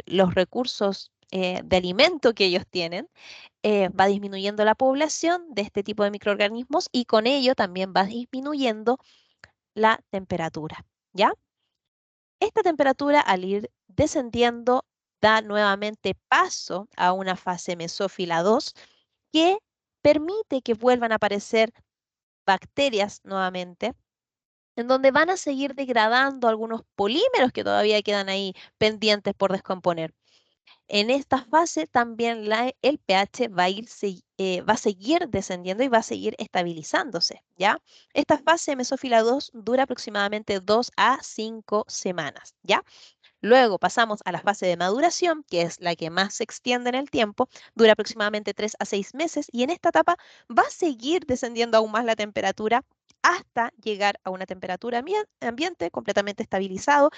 los recursos de alimento que ellos tienen, va disminuyendo la población de este tipo de microorganismos y con ello también va disminuyendo la temperatura, ¿ya? Esta temperatura al ir descendiendo da nuevamente paso a una fase mesófila 2 que permite que vuelvan a aparecer bacterias nuevamente en donde van a seguir degradando algunos polímeros que todavía quedan ahí pendientes por descomponer. En esta fase también el pH va a seguir descendiendo y va a seguir estabilizándose, ¿ya? Esta fase mesófila 2 dura aproximadamente 2 a 5 semanas, ¿ya? Luego pasamos a la fase de maduración, que es la que más se extiende en el tiempo, dura aproximadamente 3 a 6 meses y en esta etapa va a seguir descendiendo aún más la temperatura hasta llegar a una temperatura ambiente completamente estabilizado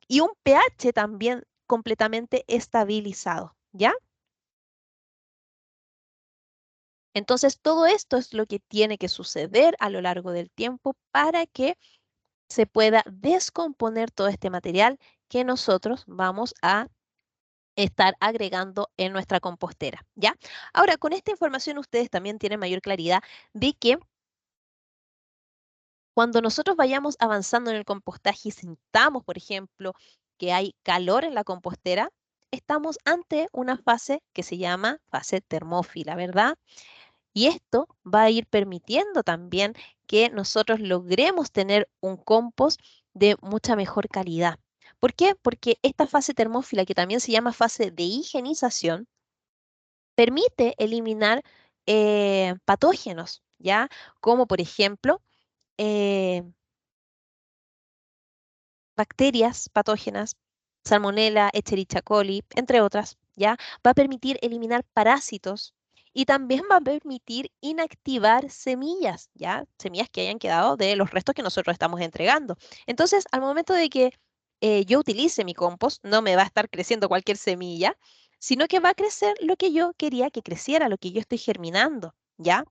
y un pH también completamente estabilizado, ¿ya? Entonces, todo esto es lo que tiene que suceder a lo largo del tiempo para que se pueda descomponer todo este material que nosotros vamos a estar agregando en nuestra compostera, ¿ya? Ahora, con esta información ustedes también tienen mayor claridad de que cuando nosotros vayamos avanzando en el compostaje y sintamos, por ejemplo, que hay calor en la compostera, estamos ante una fase que se llama fase termófila, ¿verdad? Y esto va a ir permitiendo también que nosotros logremos tener un compost de mucha mejor calidad. ¿Por qué? Porque esta fase termófila, que también se llama fase de higienización, permite eliminar patógenos, ¿ya? Como por ejemplo, eh, bacterias patógenas, Salmonella, Escherichia coli, entre otras, ¿ya? Va a permitir eliminar parásitos y también va a permitir inactivar semillas, ¿ya? Semillas que hayan quedado de los restos que nosotros estamos entregando. Entonces, al momento de que yo utilice mi compost, no me va a estar creciendo cualquier semilla, sino que va a crecer lo que yo quería que creciera, lo que yo estoy germinando, ¿ya?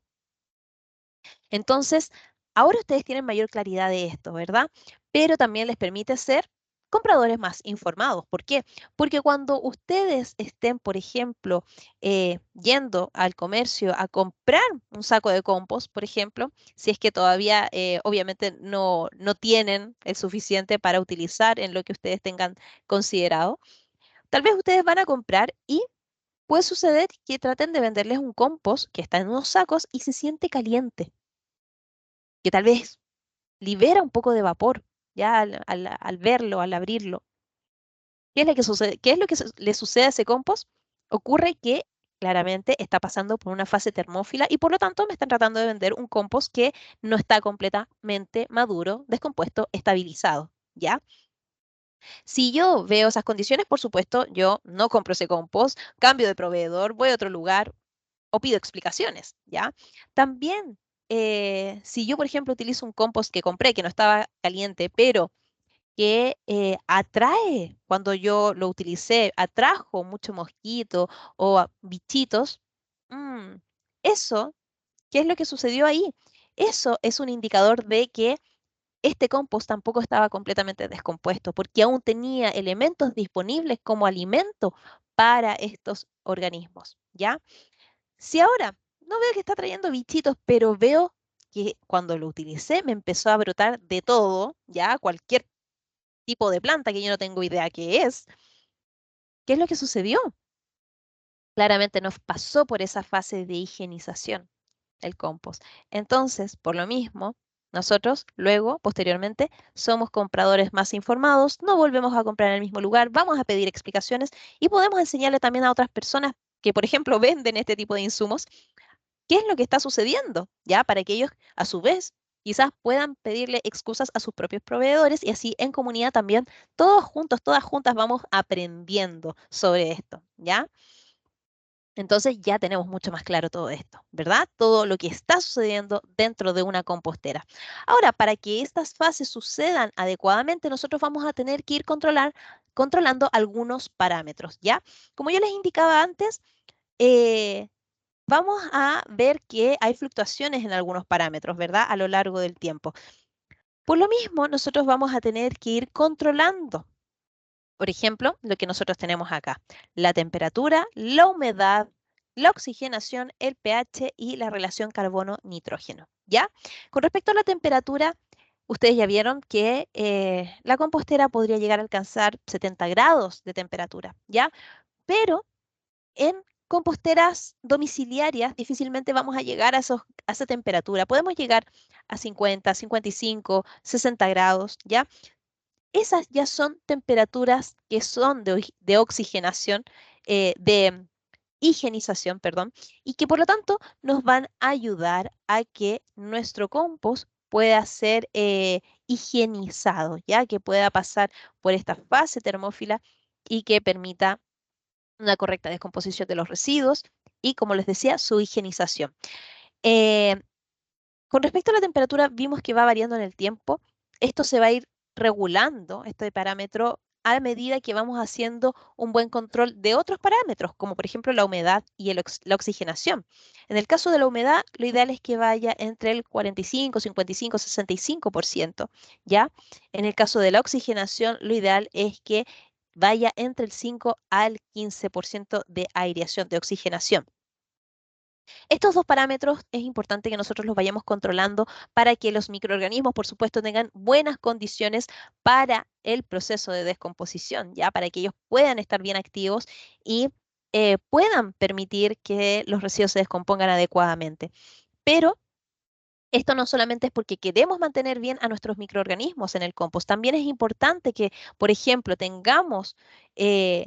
Entonces, ahora ustedes tienen mayor claridad de esto, ¿verdad? Pero también les permite ser compradores más informados. ¿Por qué? Porque cuando ustedes estén, por ejemplo, yendo al comercio a comprar un saco de compost, por ejemplo, si es que todavía obviamente no tienen el suficiente para utilizar en lo que ustedes tengan considerado, tal vez ustedes van a comprar y puede suceder que traten de venderles un compost que está en unos sacos y se siente caliente, que tal vez libera un poco de vapor, ya al verlo, al abrirlo. ¿Qué es lo que sucede? ¿Qué es lo que le sucede a ese compost? Ocurre que claramente está pasando por una fase termófila y por lo tanto me están tratando de vender un compost que no está completamente maduro, descompuesto, estabilizado, ¿ya? Si yo veo esas condiciones, por supuesto, yo no compro ese compost, cambio de proveedor, voy a otro lugar o pido explicaciones, ¿ya? También, si yo, por ejemplo, utilizo un compost que compré que no estaba caliente, pero que atrae, cuando yo lo utilicé, atrajo mucho mosquito o bichitos, mm, eso, ¿qué es lo que sucedió ahí? Eso es un indicador de que este compost tampoco estaba completamente descompuesto porque aún tenía elementos disponibles como alimento para estos organismos, ¿ya? Si ahora no veo que está trayendo bichitos, pero veo que cuando lo utilicé me empezó a brotar de todo, ya cualquier tipo de planta que yo no tengo idea qué es, ¿qué es lo que sucedió? Claramente nos pasó por esa fase de higienización el compost. Entonces, por lo mismo, nosotros luego, posteriormente, somos compradores más informados, no volvemos a comprar en el mismo lugar, vamos a pedir explicaciones y podemos enseñarle también a otras personas que, por ejemplo, venden este tipo de insumos, qué es lo que está sucediendo, ¿ya? Para que ellos, a su vez, quizás puedan pedirle excusas a sus propios proveedores y así en comunidad también, todos juntos, todas juntas vamos aprendiendo sobre esto, ¿ya? Entonces ya tenemos mucho más claro todo esto, ¿verdad? Todo lo que está sucediendo dentro de una compostera. Ahora, para que estas fases sucedan adecuadamente, nosotros vamos a tener que ir controlando algunos parámetros, ¿ya? Como yo les indicaba antes, eh, vamos a ver que hay fluctuaciones en algunos parámetros, ¿verdad? A lo largo del tiempo. Por lo mismo, nosotros vamos a tener que ir controlando, por ejemplo, lo que nosotros tenemos acá, la temperatura, la humedad, la oxigenación, el pH y la relación carbono-nitrógeno, ¿ya? Con respecto a la temperatura, ustedes ya vieron que la compostera podría llegar a alcanzar 70 grados de temperatura, ¿ya? Pero en composteras domiciliarias difícilmente vamos a llegar a esa temperatura. Podemos llegar a 50, 55, 60 grados, ¿ya? Esas ya son temperaturas que son de oxigenación, de higienización, perdón, y que por lo tanto nos van a ayudar a que nuestro compost pueda ser higienizado, ya que pueda pasar por esta fase termófila y que permita una correcta descomposición de los residuos y, como les decía, su higienización. Eh, con respecto a la temperatura, vimos que va variando en el tiempo. Esto se va a ir regulando, este parámetro, a medida que vamos haciendo un buen control de otros parámetros, como por ejemplo la humedad y la oxigenación. En el caso de la humedad, lo ideal es que vaya entre el 45, 55, 65%, ¿ya? En el caso de la oxigenación, lo ideal es que vaya entre el 5 al 15% de aireación, de oxigenación. Estos dos parámetros es importante que nosotros los vayamos controlando para que los microorganismos, por supuesto, tengan buenas condiciones para el proceso de descomposición, ya para que ellos puedan estar bien activos y puedan permitir que los residuos se descompongan adecuadamente. Pero esto no solamente es porque queremos mantener bien a nuestros microorganismos en el compost, también es importante que, por ejemplo, tengamos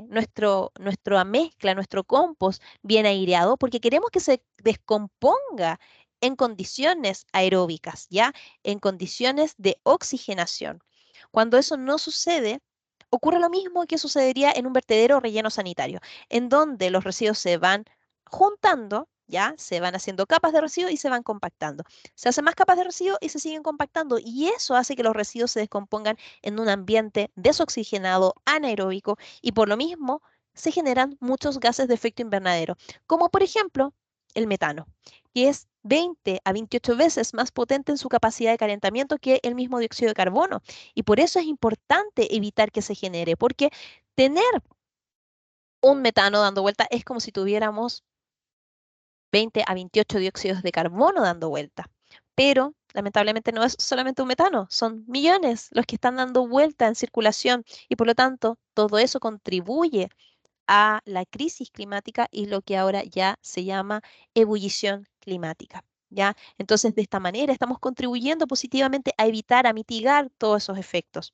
nuestra mezcla, nuestro compost bien aireado, porque queremos que se descomponga en condiciones aeróbicas, ¿ya? En condiciones de oxigenación. Cuando eso no sucede, ocurre lo mismo que sucedería en un vertedero o relleno sanitario, en donde los residuos se van juntando, ¿ya? Se van haciendo capas de residuos y se van compactando. Se hacen más capas de residuos y se siguen compactando y eso hace que los residuos se descompongan en un ambiente desoxigenado, anaeróbico y por lo mismo se generan muchos gases de efecto invernadero, como por ejemplo el metano, que es 20 a 28 veces más potente en su capacidad de calentamiento que el mismo dióxido de carbono. Y por eso es importante evitar que se genere, porque tener un metano dando vuelta es como si tuviéramos 20 a 28 dióxidos de carbono dando vuelta. Pero lamentablemente no es solamente un metano, son millones los que están dando vuelta en circulación y por lo tanto todo eso contribuye a la crisis climática y lo que ahora ya se llama ebullición climática. ¿Ya? Entonces, de esta manera estamos contribuyendo positivamente a evitar, a mitigar todos esos efectos.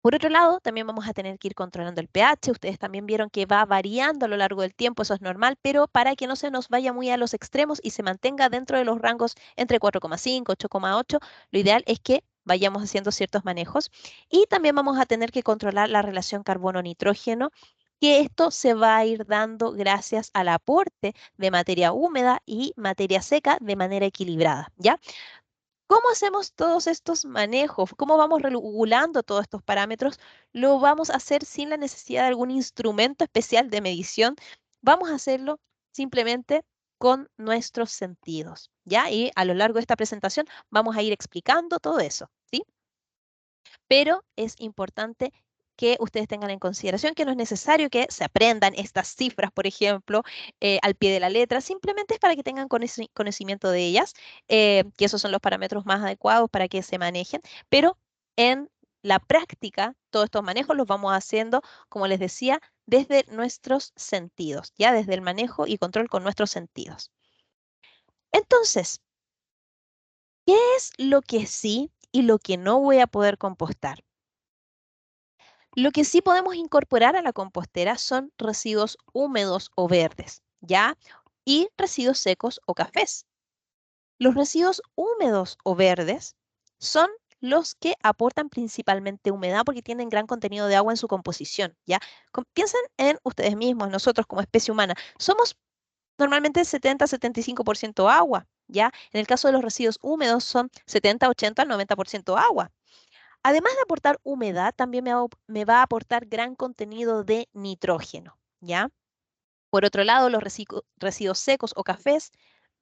Por otro lado, también vamos a tener que ir controlando el pH. Ustedes también vieron que va variando a lo largo del tiempo, eso es normal, pero para que no se nos vaya muy a los extremos y se mantenga dentro de los rangos entre 4,5, 8,8, lo ideal es que vayamos haciendo ciertos manejos. Y también vamos a tener que controlar la relación carbono-nitrógeno, que esto se va a ir dando gracias al aporte de materia húmeda y materia seca de manera equilibrada, ¿ya? ¿Cómo hacemos todos estos manejos? ¿Cómo vamos regulando todos estos parámetros? Lo vamos a hacer sin la necesidad de algún instrumento especial de medición. Vamos a hacerlo simplemente con nuestros sentidos, ¿ya? Y a lo largo de esta presentación vamos a ir explicando todo eso, ¿sí? Pero es importante que ustedes tengan en consideración que no es necesario que se aprendan estas cifras, por ejemplo, al pie de la letra, simplemente es para que tengan conocimiento de ellas, que esos son los parámetros más adecuados para que se manejen, pero en la práctica, todos estos manejos los vamos haciendo, como les decía, desde nuestros sentidos, ya desde el manejo y control con nuestros sentidos. Entonces, ¿qué es lo que sí y lo que no voy a poder compostar? Lo que sí podemos incorporar a la compostera son residuos húmedos o verdes, ¿ya? Y residuos secos o cafés. Los residuos húmedos o verdes son los que aportan principalmente humedad porque tienen gran contenido de agua en su composición, ¿ya? Piensen en ustedes mismos, nosotros como especie humana, somos normalmente 70-75% agua, ¿ya? En el caso de los residuos húmedos son 70-80-90% agua. Además de aportar humedad, también me va a aportar gran contenido de nitrógeno, ¿ya? Por otro lado, los residuos secos o cafés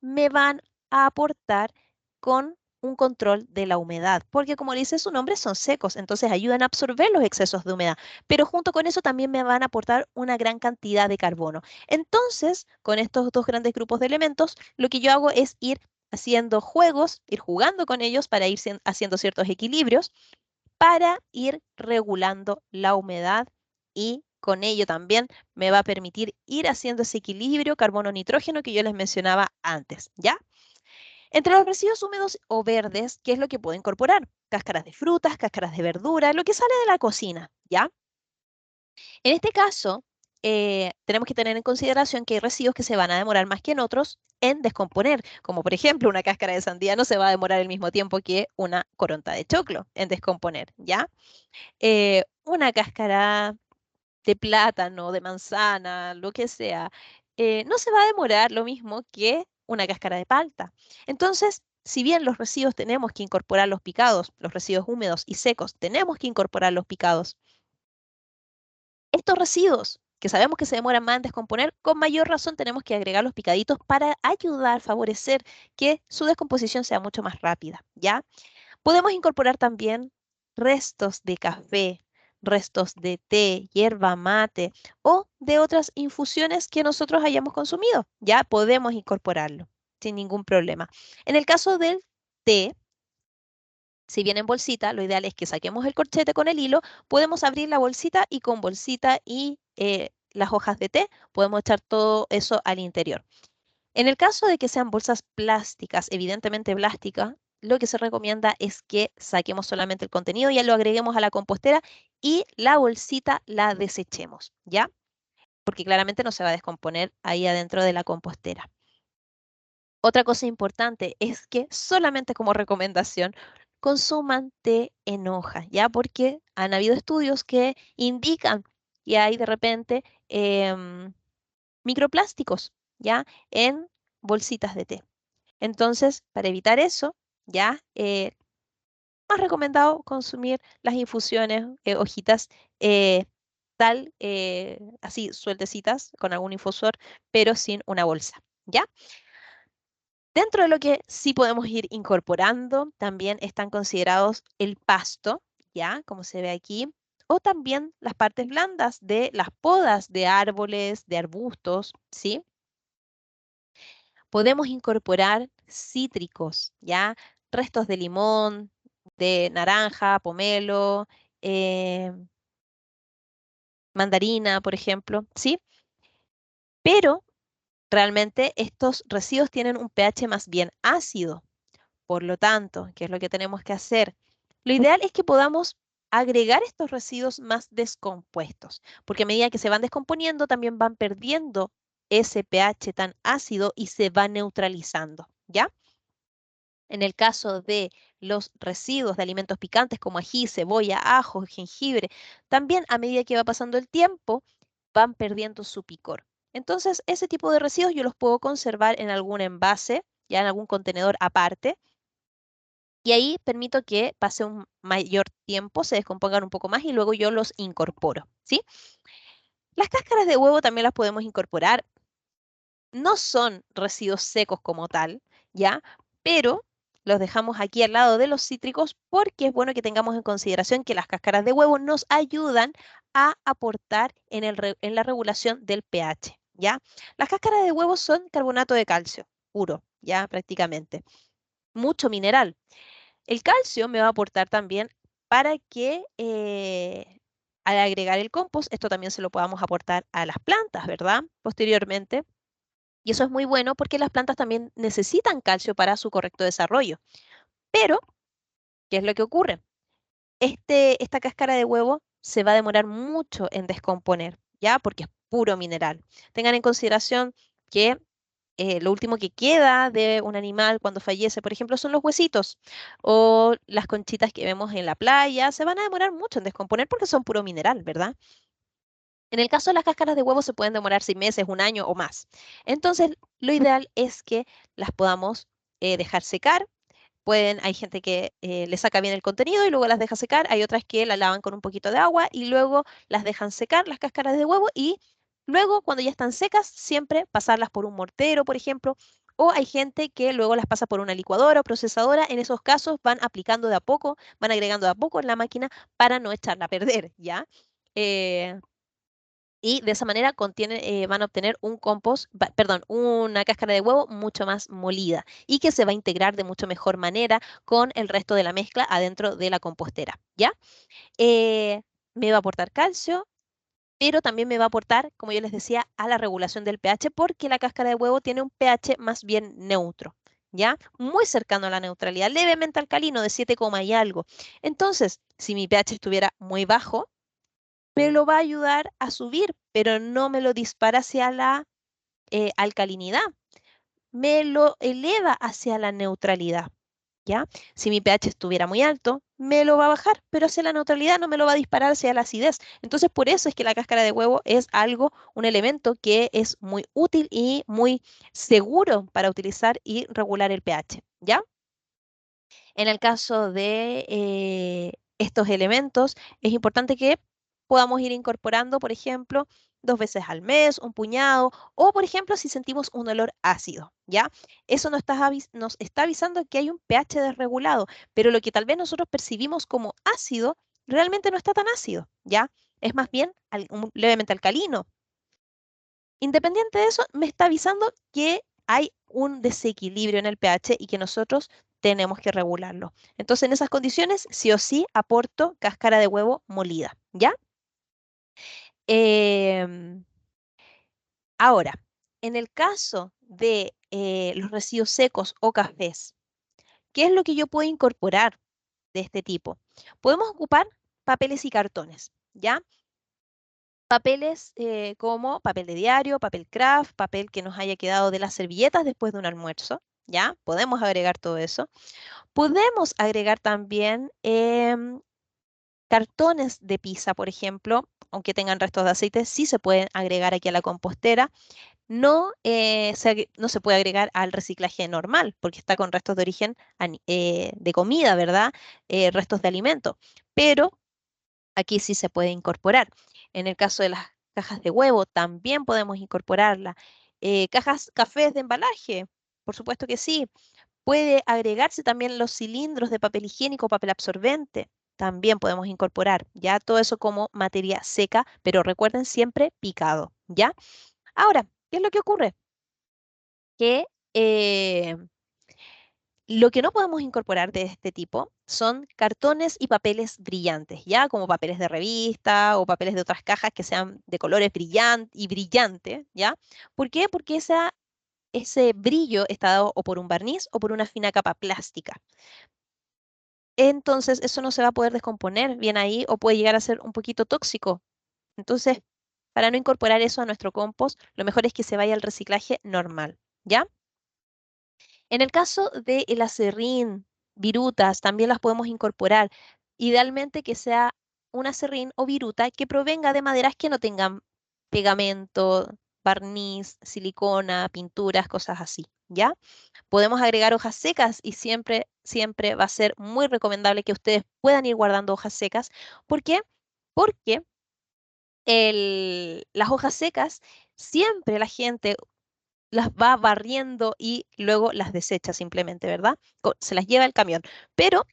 me van a aportar con un control de la humedad, porque como dice su nombre, son secos, entonces ayudan a absorber los excesos de humedad, pero junto con eso también me van a aportar una gran cantidad de carbono. Entonces, con estos dos grandes grupos de elementos, lo que yo hago es ir haciendo juegos, ir jugando con ellos para ir haciendo ciertos equilibrios para ir regulando la humedad y con ello también me va a permitir ir haciendo ese equilibrio carbono-nitrógeno que yo les mencionaba antes, ¿ya? Entre los residuos húmedos o verdes, ¿qué es lo que puedo incorporar? Cáscaras de frutas, cáscaras de verdura, lo que sale de la cocina, ¿ya? En este caso, tenemos que tener en consideración que hay residuos que se van a demorar más que en otros en descomponer, como por ejemplo una cáscara de sandía no se va a demorar el mismo tiempo que una coronta de choclo en descomponer, ¿ya? Una cáscara de plátano, de manzana, lo que sea, no se va a demorar lo mismo que una cáscara de palta. Entonces, si bien los residuos tenemos que incorporar los picados, los residuos húmedos y secos tenemos que incorporar los picados, estos residuos que sabemos que se demoran más en descomponer, con mayor razón tenemos que agregar los picaditos para ayudar, favorecer que su descomposición sea mucho más rápida, ¿ya? Podemos incorporar también restos de café, restos de té, hierba mate o de otras infusiones que nosotros hayamos consumido. Ya podemos incorporarlo sin ningún problema. En el caso del té, si viene en bolsita, lo ideal es que saquemos el corchete con el hilo, podemos abrir la bolsita y con bolsita y las hojas de té podemos echar todo eso al interior. En el caso de que sean bolsas plásticas, evidentemente plásticas, lo que se recomienda es que saquemos solamente el contenido, ya lo agreguemos a la compostera y la bolsita la desechemos, ¿ya? Porque claramente no se va a descomponer ahí adentro de la compostera. Otra cosa importante es que solamente como recomendación consuman té en hoja, ¿ya? Porque han habido estudios que indican que hay de repente microplásticos, ¿ya? En bolsitas de té. Entonces, para evitar eso, ya más recomendado consumir las infusiones, hojitas, tal, así sueltecitas, con algún infusor, pero sin una bolsa, ¿ya? Dentro de lo que sí podemos ir incorporando, también están considerados el pasto, ¿ya? Como se ve aquí, o también las partes blandas de las podas de árboles, de arbustos, ¿sí? Podemos incorporar cítricos, ¿ya? Restos de limón, de naranja, pomelo, eh, mandarina, por ejemplo, ¿sí? Pero realmente estos residuos tienen un pH más bien ácido. Por lo tanto, ¿qué es lo que tenemos que hacer? Lo ideal es que podamos agregar estos residuos más descompuestos, porque a medida que se van descomponiendo, también van perdiendo ese pH tan ácido y se va neutralizando, ¿ya? En el caso de los residuos de alimentos picantes como ají, cebolla, ajo, jengibre, también a medida que va pasando el tiempo, van perdiendo su picor. Entonces, ese tipo de residuos yo los puedo conservar en algún envase, ya en algún contenedor aparte, y ahí permito que pase un mayor tiempo, se descompongan un poco más y luego yo los incorporo, ¿sí? Las cáscaras de huevo también las podemos incorporar. no son residuos secos como tal, ¿ya? Pero los dejamos aquí al lado de los cítricos porque es bueno que tengamos en consideración que las cáscaras de huevo nos ayudan a aportar en la regulación del pH, ¿ya? Las cáscaras de huevo son carbonato de calcio puro, ¿ya? Prácticamente. Mucho mineral. El calcio me va a aportar también para que al agregar el compost, esto también se lo podamos aportar a las plantas, ¿verdad? Posteriormente. Y eso es muy bueno porque las plantas también necesitan calcio para su correcto desarrollo. Pero, ¿qué es lo que ocurre? Esta cáscara de huevo se va a demorar mucho en descomponer, ¿ya? Porque es puro mineral. Tengan en consideración que lo último que queda de un animal cuando fallece, por ejemplo, son los huesitos o las conchitas que vemos en la playa. Se van a demorar mucho en descomponer porque son puro mineral, ¿verdad? En el caso de las cáscaras de huevo se pueden demorar 6 meses, un año o más. Entonces, lo ideal es que las podamos dejar secar. Hay gente que le saca bien el contenido y luego las deja secar. Hay otras que la lavan con un poquito de agua y luego las dejan secar, las cáscaras de huevo, y luego, cuando ya están secas, siempre pasarlas por un mortero, por ejemplo. O hay gente que luego las pasa por una licuadora o procesadora. En esos casos van aplicando de a poco, van agregando de a poco en la máquina para no echarla a perder, ¿ya? Eh, y de esa manera van a obtener un compost, perdón, una cáscara de huevo mucho más molida y que se va a integrar de mucho mejor manera con el resto de la mezcla adentro de la compostera, ¿ya? Eh, Me va a aportar calcio, pero también me va a aportar, como yo les decía, a la regulación del pH porque la cáscara de huevo tiene un pH más bien neutro, ¿ya? Muy cercano a la neutralidad, levemente alcalino de 7, y algo. Entonces, si mi pH estuviera muy bajo, me lo va a ayudar a subir, pero no me lo dispara hacia la alcalinidad, me lo eleva hacia la neutralidad, ¿ya? Si mi pH estuviera muy alto, me lo va a bajar, pero hacia la neutralidad no me lo va a disparar hacia la acidez. Entonces, por eso es que la cáscara de huevo es algo, un elemento que es muy útil y muy seguro para utilizar y regular el pH, ¿ya? En el caso de estos elementos, es importante que podamos ir incorporando, por ejemplo, 2 veces al mes, un puñado, o por ejemplo, si sentimos un olor ácido, ¿ya? Eso nos está avisando que hay un pH desregulado, pero lo que tal vez nosotros percibimos como ácido, realmente no está tan ácido, ¿ya? Es más bien levemente alcalino. Independiente de eso, me está avisando que hay un desequilibrio en el pH y que nosotros tenemos que regularlo. Entonces, en esas condiciones, sí o sí, aporto cáscara de huevo molida, ¿ya? Em, Ahora, en el caso de los residuos secos o cafés, ¿qué es lo que yo puedo incorporar de este tipo? Podemos ocupar papeles y cartones, ¿ya? Papeles como papel de diario, papel craft, papel que nos haya quedado de las servilletas después de un almuerzo, ¿ya? Podemos agregar todo eso. Podemos agregar también cartones de pizza, por ejemplo, aunque tengan restos de aceite, sí se pueden agregar aquí a la compostera. No, no se puede agregar al reciclaje normal, porque está con restos de origen de comida, ¿verdad? Restos de alimento. Pero aquí sí se puede incorporar. En el caso de las cajas de huevo, también podemos incorporarla. Cajas, cafés de embalaje, por supuesto que sí. Puede agregarse también los cilindros de papel higiénico, papel absorbente. También podemos incorporar, ya todo eso como materia seca, pero recuerden siempre picado, ¿ya? Ahora, ¿qué es lo que ocurre? Que lo que no podemos incorporar de este tipo son cartones y papeles brillantes, ¿ya? Como papeles de revista o papeles de otras cajas que sean de colores brillantes, ¿ya? ¿Por qué? Porque ese brillo está dado o por un barniz o por una fina capa plástica. Entonces, eso no se va a poder descomponer bien ahí o puede llegar a ser un poquito tóxico. Entonces, para no incorporar eso a nuestro compost, lo mejor es que se vaya al reciclaje normal, ¿ya? En el caso del acerrín, virutas, también las podemos incorporar. Idealmente que sea un acerrín o viruta que provenga de maderas que no tengan pegamento, barniz, silicona, pinturas, cosas así, ¿ya? Podemos agregar hojas secas y siempre, siempre va a ser muy recomendable que ustedes puedan ir guardando hojas secas. ¿Por qué? Porque las hojas secas, siempre la gente las va barriendo y luego las desecha simplemente, ¿verdad? Se las lleva el camión. Pero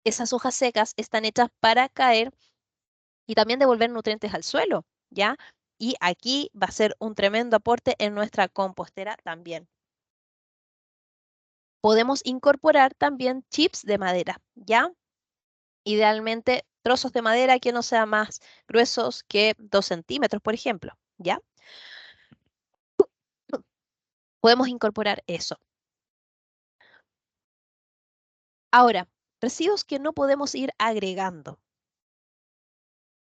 esas hojas secas están hechas para caer y también devolver nutrientes al suelo, ¿ya? Y aquí va a ser un tremendo aporte en nuestra compostera también. Podemos incorporar también chips de madera, ¿ya? Idealmente trozos de madera que no sean más gruesos que 2 centímetros, por ejemplo, ¿ya? Podemos incorporar eso. Ahora, residuos que no podemos ir agregando.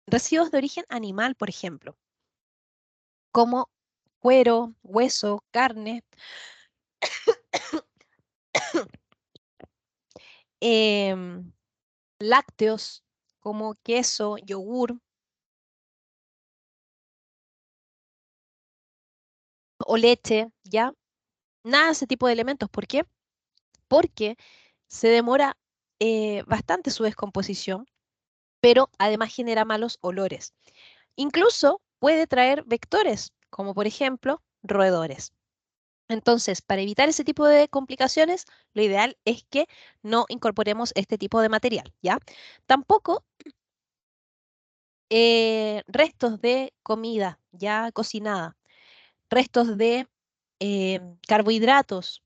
Residuos de origen animal, por ejemplo, como cuero, hueso, carne, em, lácteos como queso, yogur o leche, ¿ya? Nada de ese tipo de elementos. ¿Por qué? Porque se demora bastante su descomposición, pero además genera malos olores. Incluso puede traer vectores, como por ejemplo roedores. Entonces, para evitar ese tipo de complicaciones, lo ideal es que no incorporemos este tipo de material, ¿ya? Tampoco restos de comida ya cocinada, restos de carbohidratos,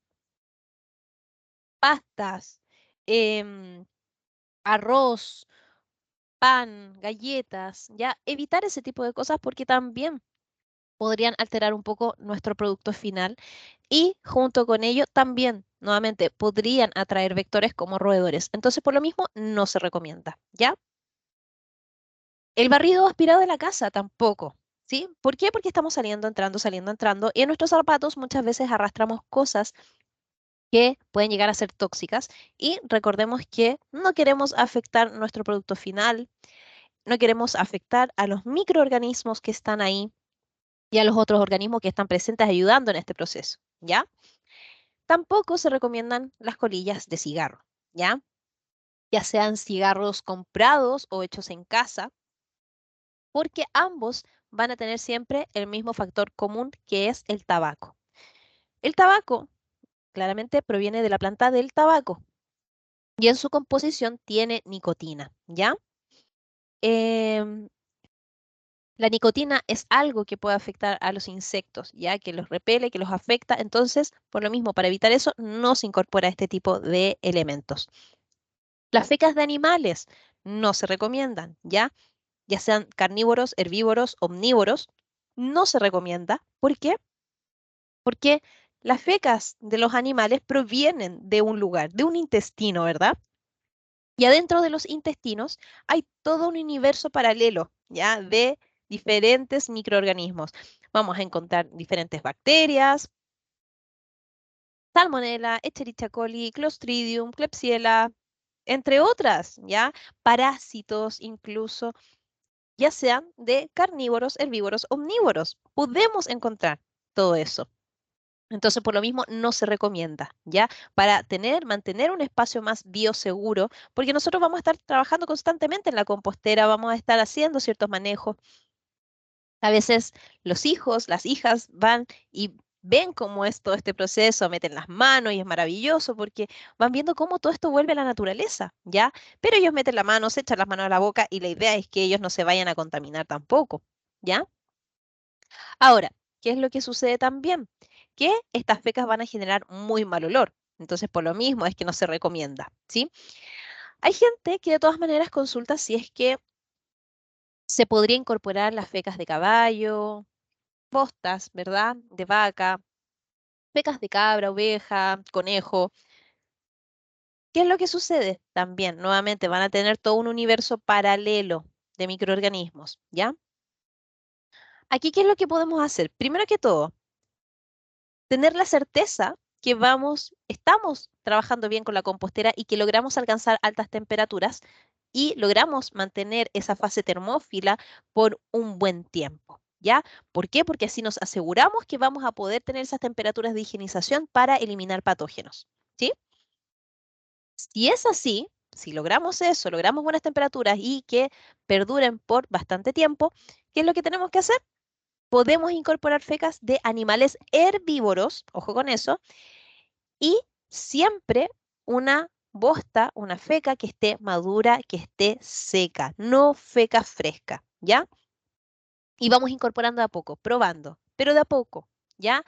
pastas, em, arroz, pan, galletas, ya evitar ese tipo de cosas porque también podrían alterar un poco nuestro producto final y junto con ello también, nuevamente, podrían atraer vectores como roedores. Entonces, por lo mismo, no se recomienda, ¿ya? El barrido aspirado de la casa tampoco, ¿sí? ¿Por qué? Porque estamos saliendo, entrando y en nuestros zapatos muchas veces arrastramos cosas que pueden llegar a ser tóxicas y recordemos que no queremos afectar nuestro producto final, no queremos afectar a los microorganismos que están ahí y a los otros organismos que están presentes ayudando en este proceso, ¿ya? Tampoco se recomiendan las colillas de cigarro, ¿ya? Ya sean cigarros comprados o hechos en casa, porque ambos van a tener siempre el mismo factor común que es el tabaco. El tabaco claramente proviene de la planta del tabaco y en su composición tiene nicotina, ¿ya? Em, la nicotina es algo que puede afectar a los insectos, ya que los repele, que los afecta. Entonces, por lo mismo, para evitar eso, no se incorpora este tipo de elementos. Las fecas de animales no se recomiendan, ¿ya? Ya sean carnívoros, herbívoros, omnívoros, no se recomienda. ¿Por qué? Porque las fecas de los animales provienen de un lugar, de un intestino, ¿verdad? Y adentro de los intestinos hay todo un universo paralelo, ¿ya? De diferentes microorganismos. Vamos a encontrar diferentes bacterias, Salmonella, Escherichia coli, Clostridium, Klebsiella, entre otras, ¿ya? Parásitos incluso, ya sean de carnívoros, herbívoros, omnívoros. Podemos encontrar todo eso. Entonces, por lo mismo, no se recomienda, ¿ya? Para mantener un espacio más bioseguro, porque nosotros vamos a estar trabajando constantemente en la compostera, vamos a estar haciendo ciertos manejos. A veces los hijos, las hijas van y ven cómo es todo este proceso, meten las manos y es maravilloso porque van viendo cómo todo esto vuelve a la naturaleza, ¿ya? Pero ellos meten la mano, se echan las manos a la boca y la idea es que ellos no se vayan a contaminar tampoco, ¿ya? Ahora, ¿qué es lo que sucede también? Que estas fecas van a generar muy mal olor. Entonces, por lo mismo es que no se recomienda, ¿sí? Hay gente que de todas maneras consulta si es que se podría incorporar las fecas de caballo, postas, ¿verdad? De vaca, fecas de cabra, oveja, conejo. ¿Qué es lo que sucede? También, nuevamente, van a tener todo un universo paralelo de microorganismos, ¿ya? Aquí, ¿qué es lo que podemos hacer? Primero que todo, tener la certeza que estamos trabajando bien con la compostera y que logramos alcanzar altas temperaturas y logramos mantener esa fase termófila por un buen tiempo. ¿Ya? ¿Por qué? Porque así nos aseguramos que vamos a poder tener esas temperaturas de higienización para eliminar patógenos. ¿Sí? Si es así, si logramos eso, logramos buenas temperaturas y que perduren por bastante tiempo, ¿qué es lo que tenemos que hacer? podemos incorporar fecas de animales herbívoros, ojo con eso, y siempre una bosta, una feca que esté madura, que esté seca, no feca fresca, ¿ya? Y vamos incorporando de a poco, probando, pero de a poco, ¿ya?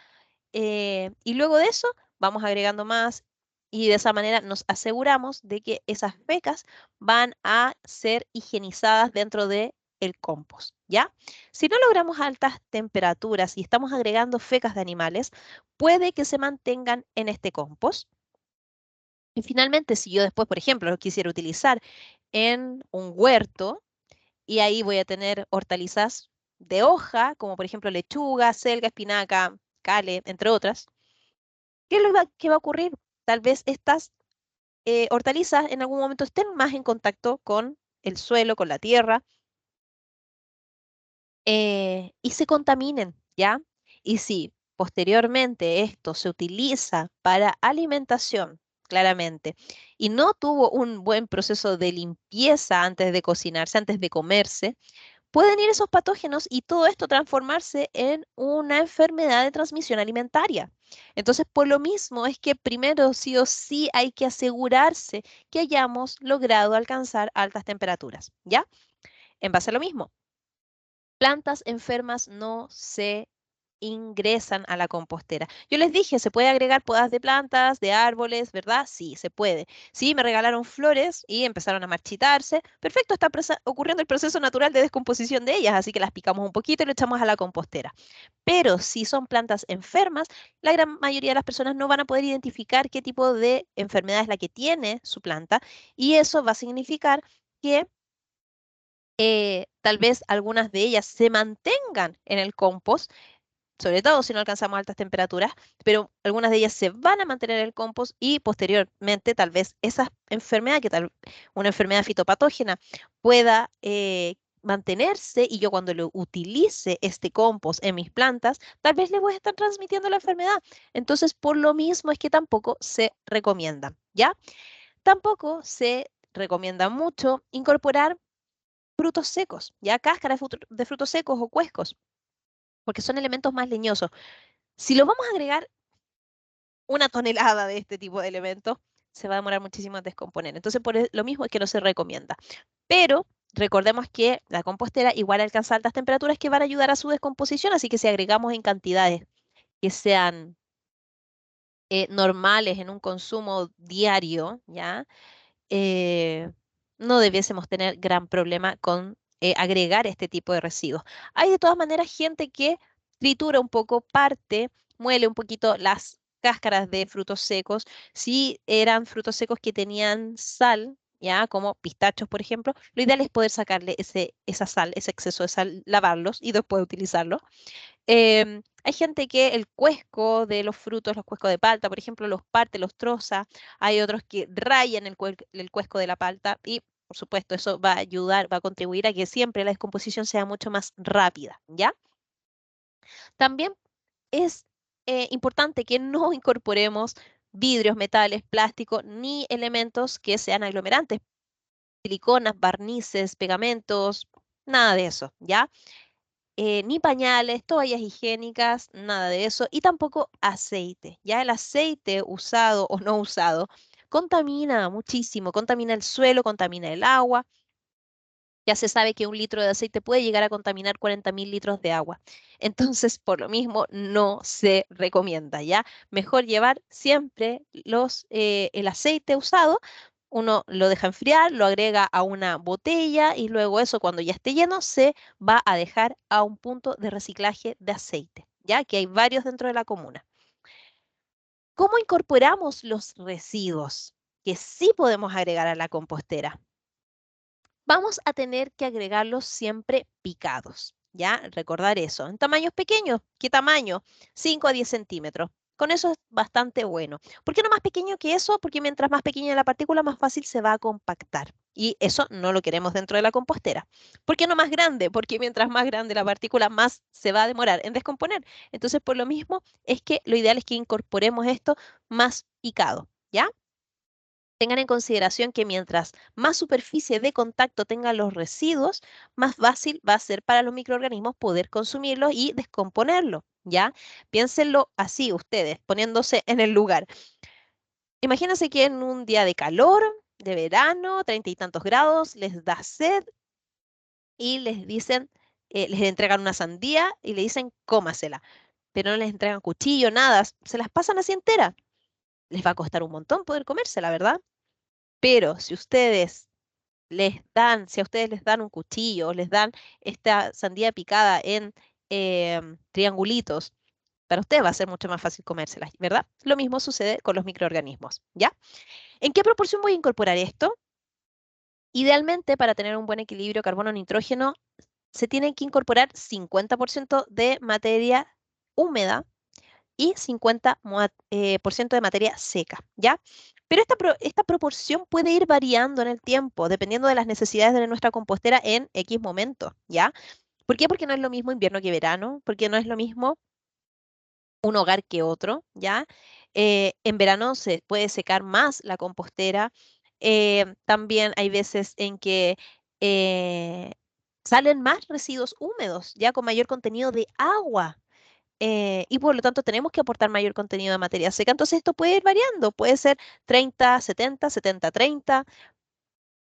Y luego de eso vamos agregando más y de esa manera nos aseguramos de que esas fecas van a ser higienizadas dentro de el compost, ¿ya? Si no logramos altas temperaturas y estamos agregando fecas de animales, puede que se mantengan en este compost. Y finalmente, si yo después, por ejemplo, lo quisiera utilizar en un huerto, y ahí voy a tener hortalizas de hoja, como por ejemplo lechuga, selga, espinaca, cale, entre otras. ¿Qué va a ocurrir? Tal vez estas hortalizas en algún momento estén más en contacto con el suelo, con la tierra, y se contaminen, ¿ya? Y si posteriormente esto se utiliza para alimentación, claramente, y no tuvo un buen proceso de limpieza antes de cocinarse, antes de comerse, pueden ir esos patógenos y todo esto transformarse en una enfermedad de transmisión alimentaria. Entonces, por lo mismo es que primero sí o sí hay que asegurarse que hayamos logrado alcanzar altas temperaturas, ¿ya? En base a lo mismo, plantas enfermas no se ingresan a la compostera. Yo les dije, ¿se puede agregar podas de plantas, de árboles, verdad? Sí, se puede. Sí, me regalaron flores y empezaron a marchitarse. Perfecto, está ocurriendo el proceso natural de descomposición de ellas, así que las picamos un poquito y lo echamos a la compostera. Pero si son plantas enfermas, la gran mayoría de las personas no van a poder identificar qué tipo de enfermedad es la que tiene su planta y eso va a significar que tal vez algunas de ellas se mantengan en el compost, sobre todo si no alcanzamos altas temperaturas, pero algunas de ellas se van a mantener en el compost y posteriormente tal vez esa enfermedad, una enfermedad fitopatógena, pueda mantenerse y yo cuando lo utilice este compost en mis plantas, tal vez le voy a estar transmitiendo la enfermedad. Entonces, por lo mismo es que tampoco se recomienda, ¿ya? Tampoco se recomienda mucho incorporar frutos secos, ya cáscaras de frutos secos o cuescos, porque son elementos más leñosos. Si lo vamos a agregar una tonelada de este tipo de elementos, se va a demorar muchísimo en descomponer. Entonces, lo mismo es que no se recomienda. Pero recordemos que la compostera igual alcanza altas temperaturas que van a ayudar a su descomposición, así que si agregamos en cantidades que sean normales en un consumo diario, ¿ya? eh, no debiésemos tener gran problema con agregar este tipo de residuos. Hay de todas maneras gente que tritura un poco, parte, muele un poquito las cáscaras de frutos secos. Si eran frutos secos que tenían sal, ya como pistachos, por ejemplo, lo ideal es poder sacarle esa sal, ese exceso de sal, lavarlos y después utilizarlos. Hay gente que el cuesco de los frutos, los cuescos de palta, por ejemplo, los parte, los troza. Hay otros que rayan el cuesco de la palta y, por supuesto, eso va a ayudar, va a contribuir a que siempre la descomposición sea mucho más rápida, ¿ya? También es importante que no incorporemos vidrios, metales, plásticos ni elementos que sean aglomerantes, siliconas, barnices, pegamentos, nada de eso, ¿ya? Ni pañales, toallas higiénicas, nada de eso, y tampoco aceite. Ya el aceite usado o no usado contamina muchísimo, contamina el suelo, contamina el agua. Ya se sabe que un litro de aceite puede llegar a contaminar 40.000 litros de agua. Entonces, por lo mismo, no se recomienda, ¿ya? Mejor llevar siempre el aceite usado. Uno lo deja enfriar, lo agrega a una botella y luego eso, cuando ya esté lleno, se va a dejar a un punto de reciclaje de aceite, ¿ya? Que hay varios dentro de la comuna. ¿Cómo incorporamos los residuos que sí podemos agregar a la compostera? Vamos a tener que agregarlos siempre picados, ¿ya? Recordar eso. En tamaños pequeños, ¿qué tamaño? 5 a 10 centímetros. Con eso es bastante bueno. ¿Por qué no más pequeño que eso? Porque mientras más pequeña la partícula, más fácil se va a compactar. Y eso no lo queremos dentro de la compostera. ¿Por qué no más grande? Porque mientras más grande la partícula, más se va a demorar en descomponer. Entonces, por lo mismo, es que lo ideal es que incorporemos esto más picado, ¿ya? Tengan en consideración que mientras más superficie de contacto tengan los residuos, más fácil va a ser para los microorganismos poder consumirlos y descomponerlos, ¿ya? Piénsenlo así ustedes, poniéndose en el lugar. Imagínense que en un día de calor, de verano, 30 y tantos grados, les da sed y les dicen, les entregan una sandía y le dicen cómasela, pero no les entregan cuchillo, nada, se las pasan así entera. Les va a costar un montón poder comérsela, ¿verdad? Pero si ustedes si a ustedes les dan un cuchillo o les dan esta sandía picada en triangulitos, para ustedes va a ser mucho más fácil comérselas, ¿verdad? Lo mismo sucede con los microorganismos, ¿ya? ¿En qué proporción voy a incorporar esto? Idealmente, para tener un buen equilibrio carbono-nitrógeno, se tiene que incorporar 50% de materia húmeda y 50% de materia seca, ¿ya? Pero esta proporción puede ir variando en el tiempo, dependiendo de las necesidades de nuestra compostera en X momento, ¿ya? ¿Por qué? Porque no es lo mismo invierno que verano, porque no es lo mismo un hogar que otro, ¿ya? En verano se puede secar más la compostera. También hay veces en que eh, salen más residuos húmedos, ya con mayor contenido de agua. Y por lo tanto tenemos que aportar mayor contenido de materia seca. Entonces esto puede ir variando, puede ser 30-70, 70-30.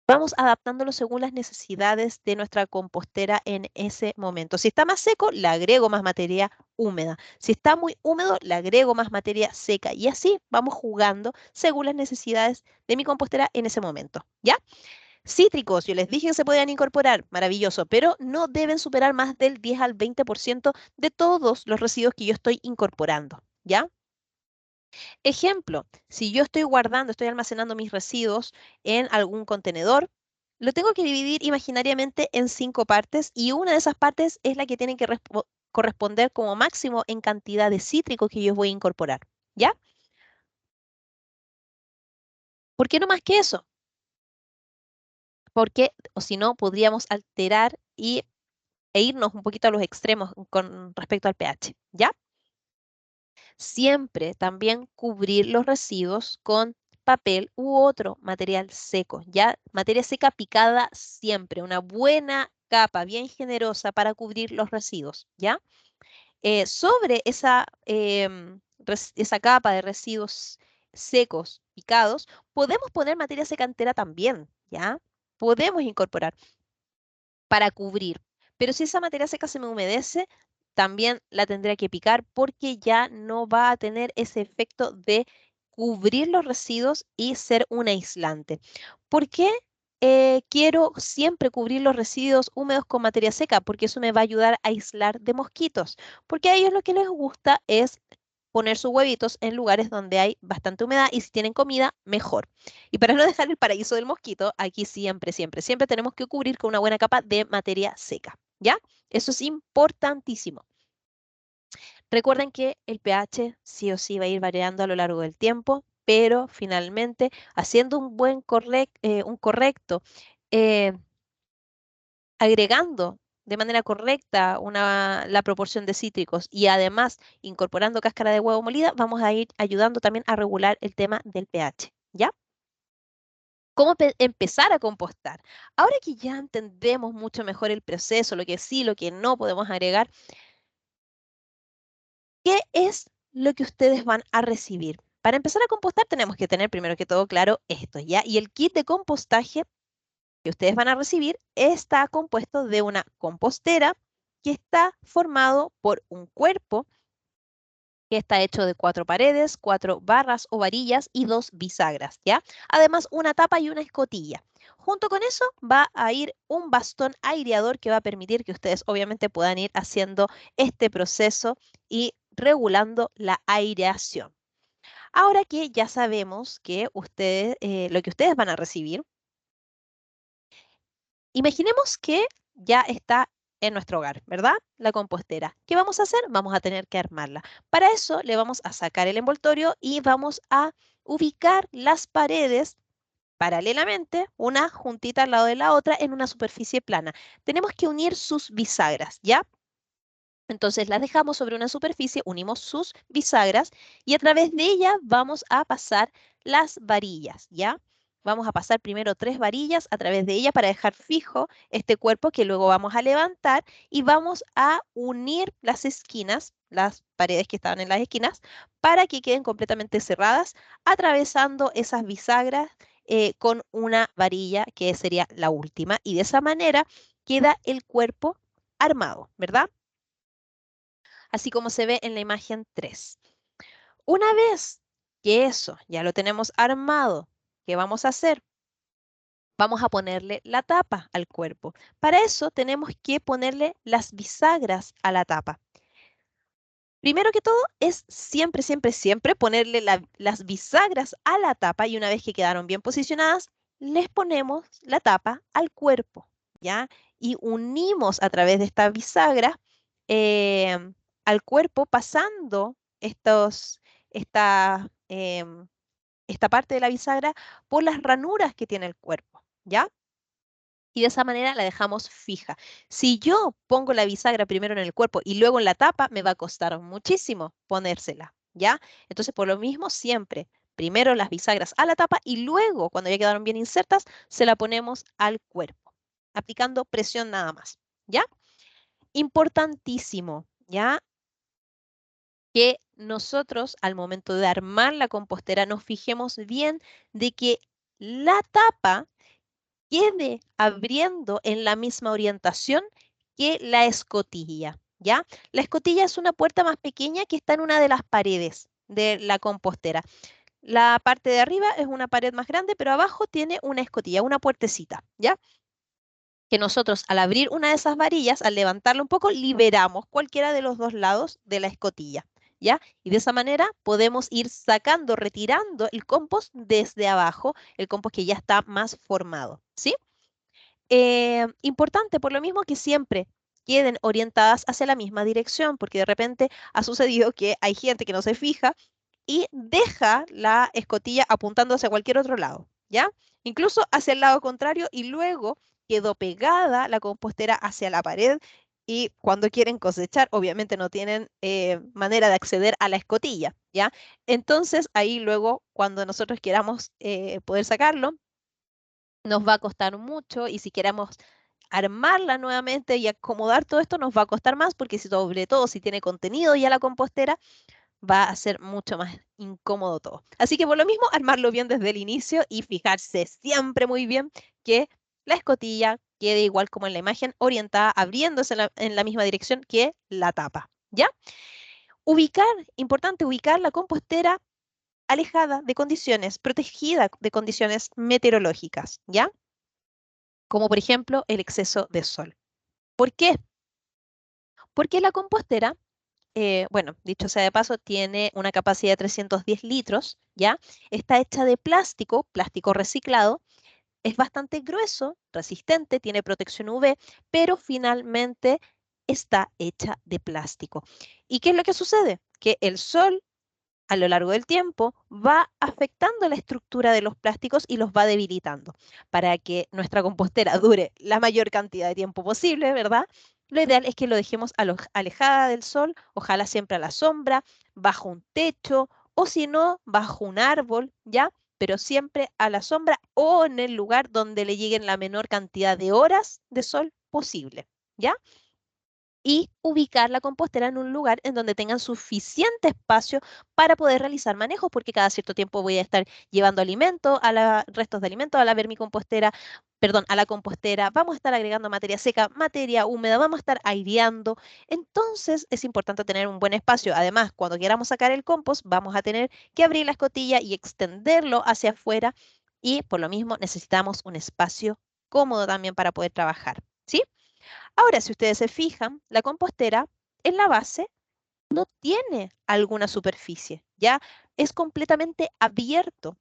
Vamos adaptándolo según las necesidades de nuestra compostera en ese momento. Si está más seco, le agrego más materia húmeda. Si está muy húmedo, le agrego más materia seca. Y así vamos jugando según las necesidades de mi compostera en ese momento. ¿Ya? Cítricos, yo les dije que se podían incorporar, maravilloso, pero no deben superar más del 10 al 20% de todos los residuos que yo estoy incorporando, ¿ya? Ejemplo, si yo estoy guardando, estoy almacenando mis residuos en algún contenedor, lo tengo que dividir imaginariamente en 5 partes y una de esas partes es la que tiene que corresponder como máximo en cantidad de cítricos que yo voy a incorporar, ¿ya? ¿Por qué no más que eso? Porque, o si no, podríamos alterar e irnos un poquito a los extremos con respecto al pH, ¿ya? Siempre también cubrir los residuos con papel u otro material seco, ¿ya? Materia seca picada siempre, una buena capa bien generosa para cubrir los residuos, ¿ya? Sobre esa capa de residuos secos picados, podemos poner materia seca entera también, ¿ya? Podemos incorporar para cubrir. Pero si esa materia seca se me humedece, también la tendré que picar porque ya no va a tener ese efecto de cubrir los residuos y ser un aislante. ¿Por qué quiero siempre cubrir los residuos húmedos con materia seca? Porque eso me va a ayudar a aislar de mosquitos. Porque a ellos lo que les gusta es poner sus huevitos en lugares donde hay bastante humedad y si tienen comida, mejor. Y para no dejar el paraíso del mosquito, aquí siempre, siempre, siempre tenemos que cubrir con una buena capa de materia seca, ¿ya? Eso es importantísimo. Recuerden que el pH sí o sí va a ir variando a lo largo del tiempo, pero finalmente haciendo un correcto, eh, agregando de manera correcta la proporción de cítricos y además incorporando cáscara de huevo molida, vamos a ir ayudando también a regular el tema del pH, ¿ya? ¿Cómo empezar a compostar? Ahora que ya entendemos mucho mejor el proceso, lo que sí, lo que no podemos agregar, ¿qué es lo que ustedes van a recibir? Para empezar a compostar tenemos que tener primero que todo claro esto, ¿ya? Y el kit de compostaje que ustedes van a recibir está compuesto de una compostera que está formado por un cuerpo que está hecho de 4 paredes, 4 barras o varillas y 2 bisagras, ¿ya? Además, una tapa y una escotilla. Junto con eso va a ir un bastón aireador que va a permitir que ustedes obviamente puedan ir haciendo este proceso y regulando la aireación. Ahora que ya sabemos que lo que ustedes van a recibir, imaginemos que ya está en nuestro hogar, ¿verdad? La compostera. ¿Qué vamos a hacer? Vamos a tener que armarla. Para eso le vamos a sacar el envoltorio y vamos a ubicar las paredes paralelamente, una juntita al lado de la otra en una superficie plana. Tenemos que unir sus bisagras, ¿ya? Entonces las dejamos sobre una superficie, unimos sus bisagras y a través de ella vamos a pasar las varillas, ¿ya? vamos a pasar primero 3 varillas a través de ella para dejar fijo este cuerpo que luego vamos a levantar y vamos a unir las esquinas, las paredes que estaban en las esquinas, para que queden completamente cerradas, atravesando esas bisagras con una varilla que sería la última. Y de esa manera queda el cuerpo armado, ¿verdad? Así como se ve en la imagen 3. Una vez que eso ya lo tenemos armado, ¿qué vamos a hacer? Vamos a ponerle la tapa al cuerpo. Para eso tenemos que ponerle las bisagras a la tapa. Primero que todo es siempre, siempre, siempre ponerle las bisagras a la tapa y una vez que quedaron bien posicionadas, les ponemos la tapa al cuerpo, ¿ya? Y unimos a través de esta bisagra al cuerpo pasando esta, esta parte de la bisagra por las ranuras que tiene el cuerpo, ¿ya? Y de esa manera la dejamos fija. Si yo pongo la bisagra primero en el cuerpo y luego en la tapa, me va a costar muchísimo ponérsela, ¿ya? Entonces, por lo mismo, siempre, primero las bisagras a la tapa y luego, cuando ya quedaron bien insertas, se la ponemos al cuerpo, aplicando presión nada más, ¿ya? Importantísimo, ¿ya? Que nosotros al momento de armar la compostera nos fijemos bien de que la tapa quede abriendo en la misma orientación que la escotilla, ¿ya? La escotilla es una puerta más pequeña que está en una de las paredes de la compostera. La parte de arriba es una pared más grande, pero abajo tiene una escotilla, una puertecita, ¿ya? Que nosotros al abrir una de esas varillas, al levantarla un poco, liberamos cualquiera de los dos lados de la escotilla, ¿ya? Y de esa manera podemos ir sacando, retirando el compost desde abajo, el compost que ya está más formado, ¿sí? Importante, por lo mismo que siempre queden orientadas hacia la misma dirección, porque de repente ha sucedido que hay gente que no se fija y deja la escotilla apuntando hacia cualquier otro lado, ¿ya? Incluso hacia el lado contrario y luego quedó pegada la compostera hacia la pared y cuando quieren cosechar, obviamente no tienen manera de acceder a la escotilla, ¿ya? Entonces ahí luego, cuando nosotros queramos poder sacarlo, nos va a costar mucho y si queremos armarla nuevamente y acomodar todo esto nos va a costar más porque sobre todo si tiene contenido ya la compostera va a ser mucho más incómodo todo. Así que por lo mismo armarlo bien desde el inicio y fijarse siempre muy bien que la escotilla quede igual como en la imagen, orientada, abriéndose en la misma dirección que la tapa. ¿Ya? Ubicar, importante ubicar la compostera alejada de condiciones, protegida de condiciones meteorológicas, ¿ya? Como por ejemplo el exceso de sol. ¿Por qué? Porque la compostera, bueno, dicho sea de paso, tiene una capacidad de 310 litros, ¿ya? Está hecha de plástico, plástico reciclado, es bastante grueso, resistente, tiene protección UV, pero finalmente está hecha de plástico. ¿Y qué es lo que sucede? Que el sol a lo largo del tiempo va afectando la estructura de los plásticos y los va debilitando. Para que nuestra compostera dure la mayor cantidad de tiempo posible, ¿verdad? Lo ideal es que lo dejemos alejada del sol, ojalá siempre a la sombra, bajo un techo o si no, bajo un árbol, ¿ya? Pero siempre a la sombra o en el lugar donde le lleguen la menor cantidad de horas de sol posible, ¿ya? Y ubicar la compostera en un lugar en donde tengan suficiente espacio para poder realizar manejos, porque cada cierto tiempo voy a estar llevando alimento, restos de alimento a la vermicompostera, perdón, a la compostera, vamos a estar agregando materia seca, materia húmeda, vamos a estar aireando. Entonces es importante tener un buen espacio. Además, cuando queramos sacar el compost, vamos a tener que abrir la escotilla y extenderlo hacia afuera y por lo mismo necesitamos un espacio cómodo también para poder trabajar, ¿sí? Ahora, si ustedes se fijan, la compostera en la base no tiene alguna superficie, ya es completamente abierto.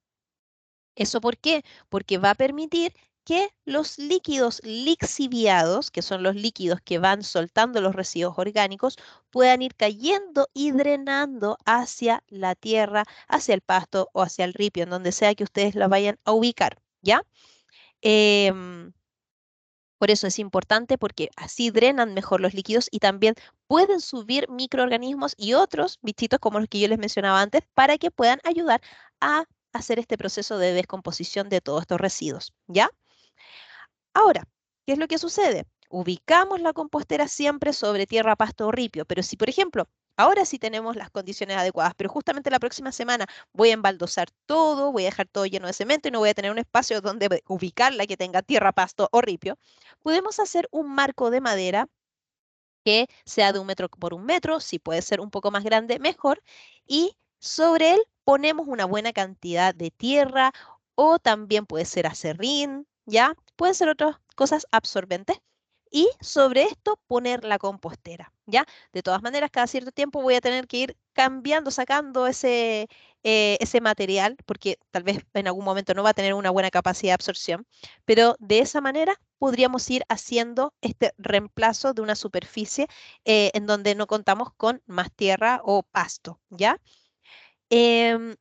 ¿Eso por qué? Porque va a permitir que los líquidos lixiviados, que son los líquidos que van soltando los residuos orgánicos, puedan ir cayendo y drenando hacia la tierra, hacia el pasto o hacia el ripio, en donde sea que ustedes la vayan a ubicar, ¿ya? Em, por eso es importante porque así drenan mejor los líquidos y también pueden subir microorganismos y otros bichitos como los que yo les mencionaba antes para que puedan ayudar a hacer este proceso de descomposición de todos estos residuos, ¿ya? Ahora, ¿qué es lo que sucede? Ubicamos la compostera siempre sobre tierra, pasto o ripio, pero si, por ejemplo, ahora sí tenemos las condiciones adecuadas, pero justamente la próxima semana voy a embaldosar todo, voy a dejar todo lleno de cemento y no voy a tener un espacio donde ubicarla que tenga tierra, pasto o ripio, podemos hacer un marco de madera que sea de 1 metro por 1 metro, si puede ser un poco más grande, mejor, y sobre él ponemos una buena cantidad de tierra o también puede ser acerrín, ¿ya? Pueden ser otras cosas absorbentes. Y sobre esto poner la compostera, ¿ya? De todas maneras, cada cierto tiempo voy a tener que ir cambiando, sacando ese material, porque tal vez en algún momento no va a tener una buena capacidad de absorción, pero de esa manera podríamos ir haciendo este reemplazo de una superficie en donde no contamos con más tierra o pasto, ¿ya? Em,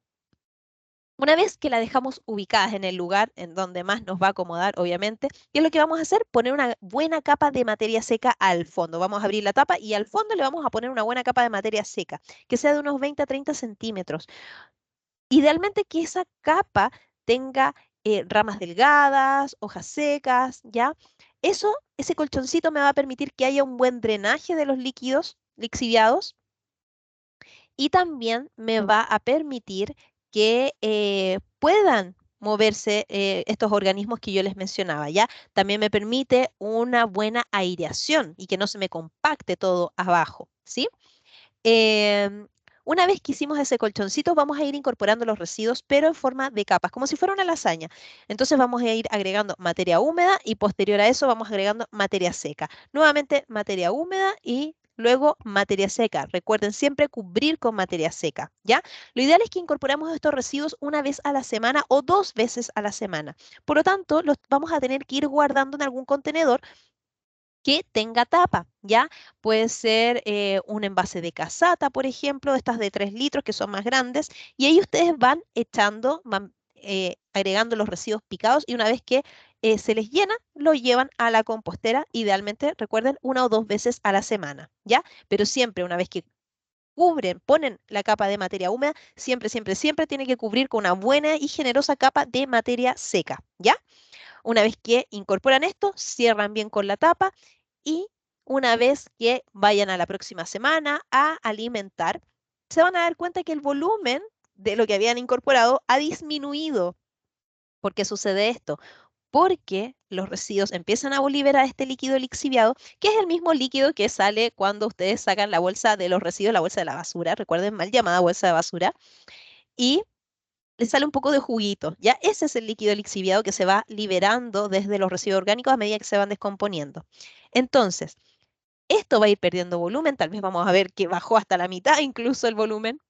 una vez que la dejamos ubicada en el lugar en donde más nos va a acomodar, obviamente, ¿qué es lo que vamos a hacer? Poner una buena capa de materia seca al fondo. Vamos a abrir la tapa y al fondo le vamos a poner una buena capa de materia seca, que sea de unos 20 a 30 centímetros. Idealmente que esa capa tenga ramas delgadas, hojas secas, ¿ya? Ese colchoncito me va a permitir que haya un buen drenaje de los líquidos lixiviados y también me va a permitir que puedan moverse estos organismos que yo les mencionaba, ¿ya? También me permite una buena aireación y que no se me compacte todo abajo, ¿sí? Em, una vez que hicimos ese colchoncito, vamos a ir incorporando los residuos, pero en forma de capas, como si fuera una lasaña. Entonces vamos a ir agregando materia húmeda y posterior a eso vamos agregando materia seca. Nuevamente materia húmeda y luego materia seca. Recuerden siempre cubrir con materia seca, ¿ya? Lo ideal es que incorporamos estos residuos una vez a la semana o 2 veces a la semana. Por lo tanto, los vamos a tener que ir guardando en algún contenedor que tenga tapa, ¿ya? Puede ser un envase de casata, por ejemplo, de estas de 3 litros que son más grandes, y ahí ustedes van echando, van agregando los residuos picados y una vez que se les llena, lo llevan a la compostera, idealmente, recuerden, 1 o 2 veces a la semana, ¿ya? Pero siempre una vez que cubren, ponen la capa de materia húmeda, siempre, siempre, siempre tiene que cubrir con una buena y generosa capa de materia seca, ¿ya? Una vez que incorporan esto, cierran bien con la tapa y una vez que vayan a la próxima semana a alimentar, se van a dar cuenta que el volumen de lo que habían incorporado ha disminuido. ¿Por qué sucede esto? Porque los residuos empiezan a liberar este líquido lixiviado, que es el mismo líquido que sale cuando ustedes sacan la bolsa de los residuos, la bolsa de la basura, recuerden, mal llamada bolsa de basura, y le sale un poco de juguito. Ya ese es el líquido lixiviado que se va liberando desde los residuos orgánicos a medida que se van descomponiendo. Entonces, esto va a ir perdiendo volumen, tal vez vamos a ver que bajó hasta la mitad incluso el volumen.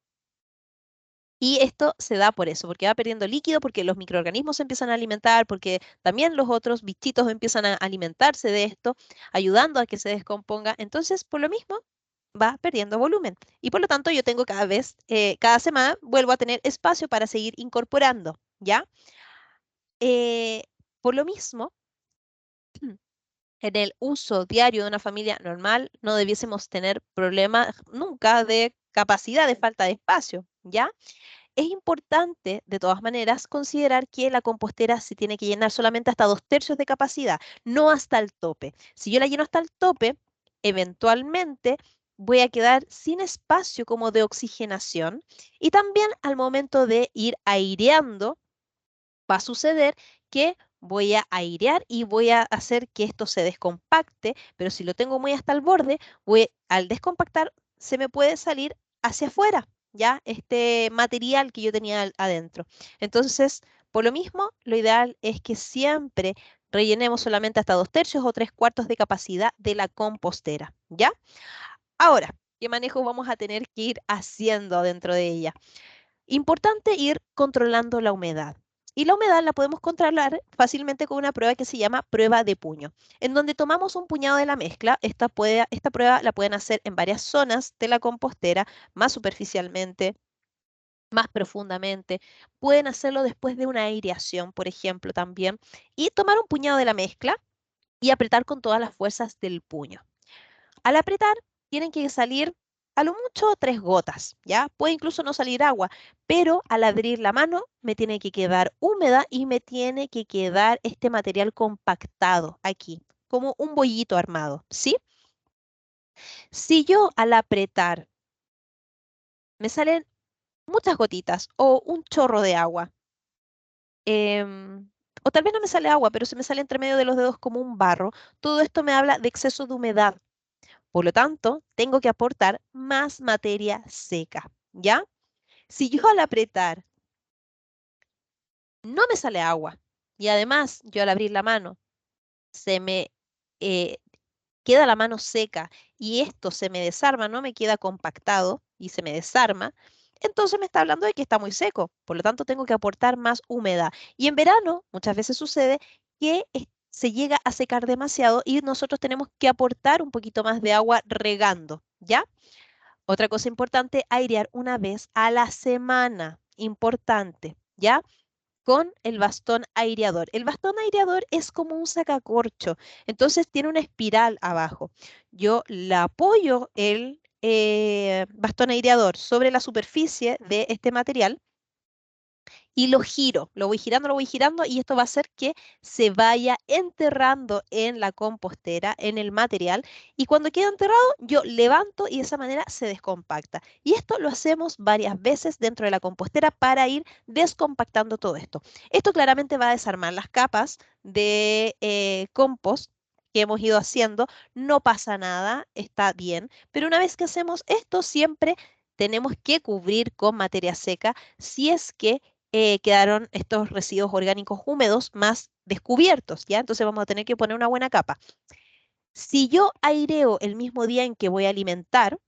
Y esto se da por eso, porque va perdiendo líquido, porque los microorganismos se empiezan a alimentar, porque también los otros bichitos empiezan a alimentarse de esto, ayudando a que se descomponga. Entonces, por lo mismo, va perdiendo volumen. Y por lo tanto, yo tengo cada vez, cada semana, vuelvo a tener espacio para seguir incorporando, ¿ya? Eh, por lo mismo, en el uso diario de una familia normal, no debiésemos tener problemas nunca de capacidad, de falta de espacio, ¿ya? Es importante, de todas maneras, considerar que la compostera se tiene que llenar solamente hasta 2 tercios de capacidad, no hasta el tope. Si yo la lleno hasta el tope, eventualmente voy a quedar sin espacio como de oxigenación y también al momento de ir aireando va a suceder que voy a airear y voy a hacer que esto se descompacte, pero si lo tengo muy hasta el borde, al descompactar se me puede salir hacia afuera, ¿ya? Este material que yo tenía adentro. Entonces, por lo mismo, lo ideal es que siempre rellenemos solamente hasta 2 tercios o 3 cuartos de capacidad de la compostera, ¿ya? Ahora, ¿qué manejo vamos a tener que ir haciendo dentro de ella? Importante ir controlando la humedad. Y la humedad la podemos controlar fácilmente con una prueba que se llama prueba de puño, en donde tomamos un puñado de la mezcla. Esta prueba la pueden hacer en varias zonas de la compostera, más superficialmente, más profundamente. Pueden hacerlo después de una aireación, por ejemplo, también. Y tomar un puñado de la mezcla y apretar con todas las fuerzas del puño. Al apretar, tienen que salir a lo mucho 3 gotas, ¿ya? Puede incluso no salir agua, pero al abrir la mano me tiene que quedar húmeda y me tiene que quedar este material compactado aquí, como un bollito armado, ¿sí? Si yo al apretar me salen muchas gotitas o un chorro de agua, em, o tal vez no me sale agua, pero se me sale entre medio de los dedos como un barro, todo esto me habla de exceso de humedad. Por lo tanto, tengo que aportar más materia seca, ¿ya? Si yo al apretar no me sale agua y además yo al abrir la mano se me eh, queda la mano seca y esto se me desarma, no me queda compactado y se me desarma, entonces me está hablando de que está muy seco. Por lo tanto, tengo que aportar más humedad. Y en verano muchas veces sucede que se llega a secar demasiado y nosotros tenemos que aportar un poquito más de agua regando, ¿ya? Otra cosa importante, airear una vez a la semana. Importante, ¿ya? Con el bastón aireador. El bastón aireador es como un sacacorcho, entonces tiene una espiral abajo. Yo la apoyo el bastón aireador sobre la superficie de este material y lo giro, lo voy girando y esto va a hacer que se vaya enterrando en la compostera, en el material y cuando queda enterrado yo levanto y de esa manera se descompacta. Y esto lo hacemos varias veces dentro de la compostera para ir descompactando todo esto. Esto claramente va a desarmar las capas de compost que hemos ido haciendo, no pasa nada, está bien, pero una vez que hacemos esto siempre tenemos que cubrir con materia seca si es que quedaron estos residuos orgánicos húmedos más descubiertos, ¿ya? Entonces vamos a tener que poner una buena capa. Si yo aireo el mismo día en que voy a alimentar,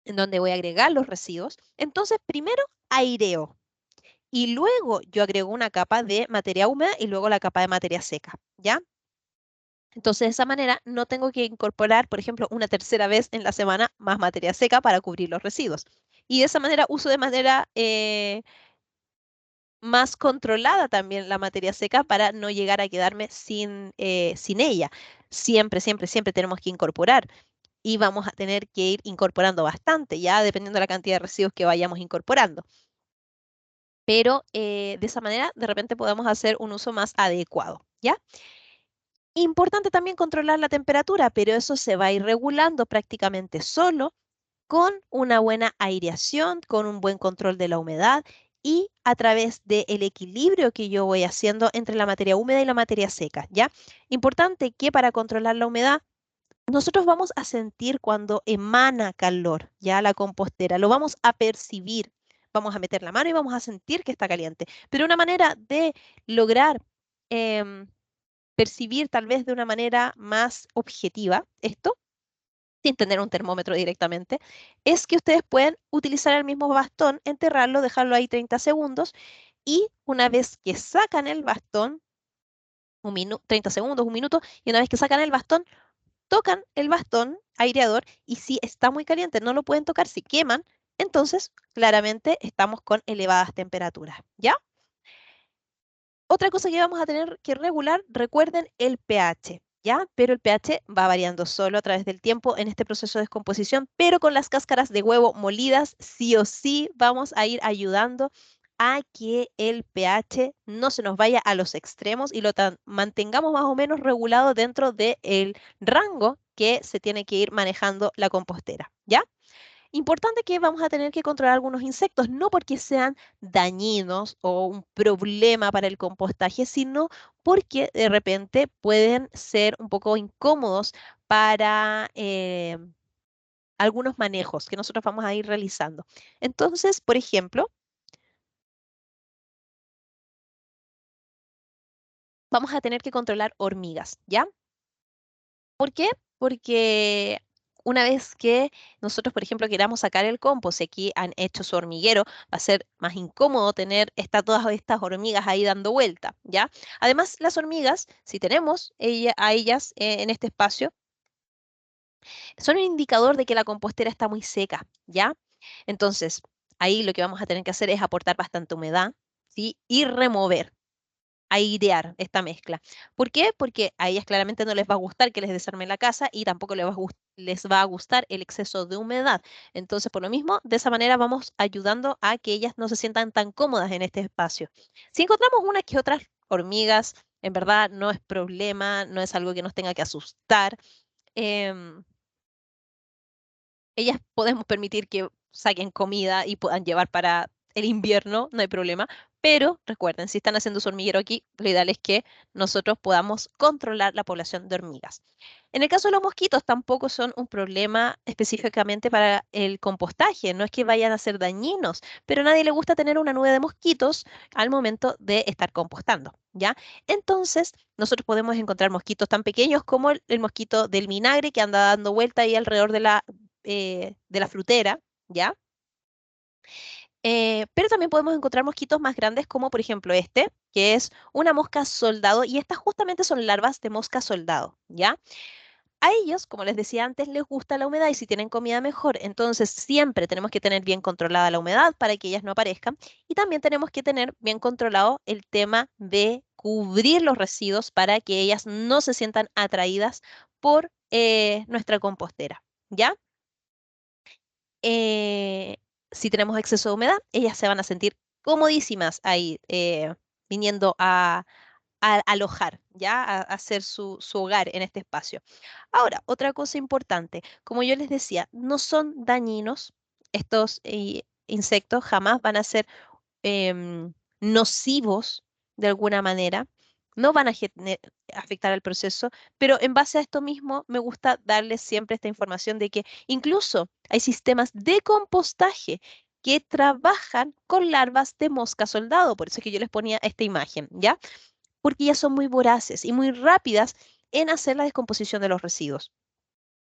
en donde voy a agregar los residuos, entonces primero aireo y luego yo agrego una capa de materia húmeda y luego la capa de materia seca, ¿ya? Entonces de esa manera no tengo que incorporar, por ejemplo, una tercera vez en la semana más materia seca para cubrir los residuos. Y de esa manera uso de manera más controlada también la materia seca para no llegar a quedarme sin ella. Siempre, siempre, siempre tenemos que incorporar y vamos a tener que ir incorporando bastante, ya dependiendo de la cantidad de residuos que vayamos incorporando. Pero de esa manera, de repente podemos hacer un uso más adecuado, ¿ya? Importante también controlar la temperatura, pero eso se va a ir regulando prácticamente solo con una buena aireación, con un buen control de la humedad y a través del equilibrio que yo voy haciendo entre la materia húmeda y la materia seca, ¿ya? Importante que para controlar la humedad, nosotros vamos a sentir cuando emana calor, ¿ya? La compostera, lo vamos a percibir. Vamos a meter la mano y vamos a sentir que está caliente. Pero una manera de lograr em, percibir tal vez de una manera más objetiva esto sin tener un termómetro directamente, es que ustedes pueden utilizar el mismo bastón, enterrarlo, dejarlo ahí 30 segundos y una vez que sacan el bastón, 30 segundos, un minuto, y una vez que sacan el bastón, tocan el bastón aireador y si está muy caliente, no lo pueden tocar, si queman, entonces claramente estamos con elevadas temperaturas, ¿ya? Otra cosa que vamos a tener que regular, recuerden el pH, ¿ya? Pero el pH va variando solo a través del tiempo en este proceso de descomposición, pero con las cáscaras de huevo molidas, sí o sí vamos a ir ayudando a que el pH no se nos vaya a los extremos y mantengamos más o menos regulado dentro del rango que se tiene que ir manejando la compostera, ¿ya? Importante que vamos a tener que controlar algunos insectos, no porque sean dañinos o un problema para el compostaje, sino porque de repente pueden ser un poco incómodos para algunos manejos que nosotros vamos a ir realizando. Entonces, por ejemplo, vamos a tener que controlar hormigas, ¿ya? ¿Por qué? Porque una vez que nosotros, por ejemplo, queramos sacar el compost, y aquí han hecho su hormiguero, va a ser más incómodo tener todas estas hormigas ahí dando vuelta, ¿ya? Además, las hormigas, si tenemos a ellas en este espacio, son un indicador de que la compostera está muy seca, ¿ya? Entonces, ahí lo que vamos a tener que hacer es aportar bastante humedad, ¿sí? Y remover. airear esta mezcla. ¿Por qué? Porque a ellas claramente no les va a gustar que les desarme la casa y tampoco les va a gustar el exceso de humedad. Entonces, por lo mismo, de esa manera vamos ayudando a que ellas no se sientan tan cómodas en este espacio. Si encontramos unas que otras hormigas, en verdad no es problema, no es algo que nos tenga que asustar. em, Ellas podemos permitir que saquen comida y puedan llevar para el invierno, no hay problema. Pero recuerden, si están haciendo su hormiguero aquí, lo ideal es que nosotros podamos controlar la población de hormigas. En el caso de los mosquitos, tampoco son un problema específicamente para el compostaje. No es que vayan a ser dañinos, pero a nadie le gusta tener una nube de mosquitos al momento de estar compostando, ¿ya? Entonces, nosotros podemos encontrar mosquitos tan pequeños como el mosquito del vinagre que anda dando vuelta ahí alrededor de la frutera, ¿ya? Pero también podemos encontrar mosquitos más grandes como por ejemplo este, que es una mosca soldado, y estas justamente son larvas de mosca soldado, ¿ya? A ellos, como les decía antes, les gusta la humedad y si tienen comida mejor, entonces siempre tenemos que tener bien controlada la humedad para que ellas no aparezcan y también tenemos que tener bien controlado el tema de cubrir los residuos para que ellas no se sientan atraídas por nuestra compostera, ¿ya? eh, si tenemos exceso de humedad, ellas se van a sentir comodísimas ahí, viniendo a alojar, ¿ya? A hacer su hogar en este espacio. Ahora, otra cosa importante, como yo les decía, no son dañinos. Estos insectos jamás van a ser nocivos de alguna manera, no van a afectar al proceso, pero en base a esto mismo me gusta darles siempre esta información de que incluso hay sistemas de compostaje que trabajan con larvas de mosca soldado, por eso es que yo les ponía esta imagen, ¿ya? Porque ellas son muy voraces y muy rápidas en hacer la descomposición de los residuos.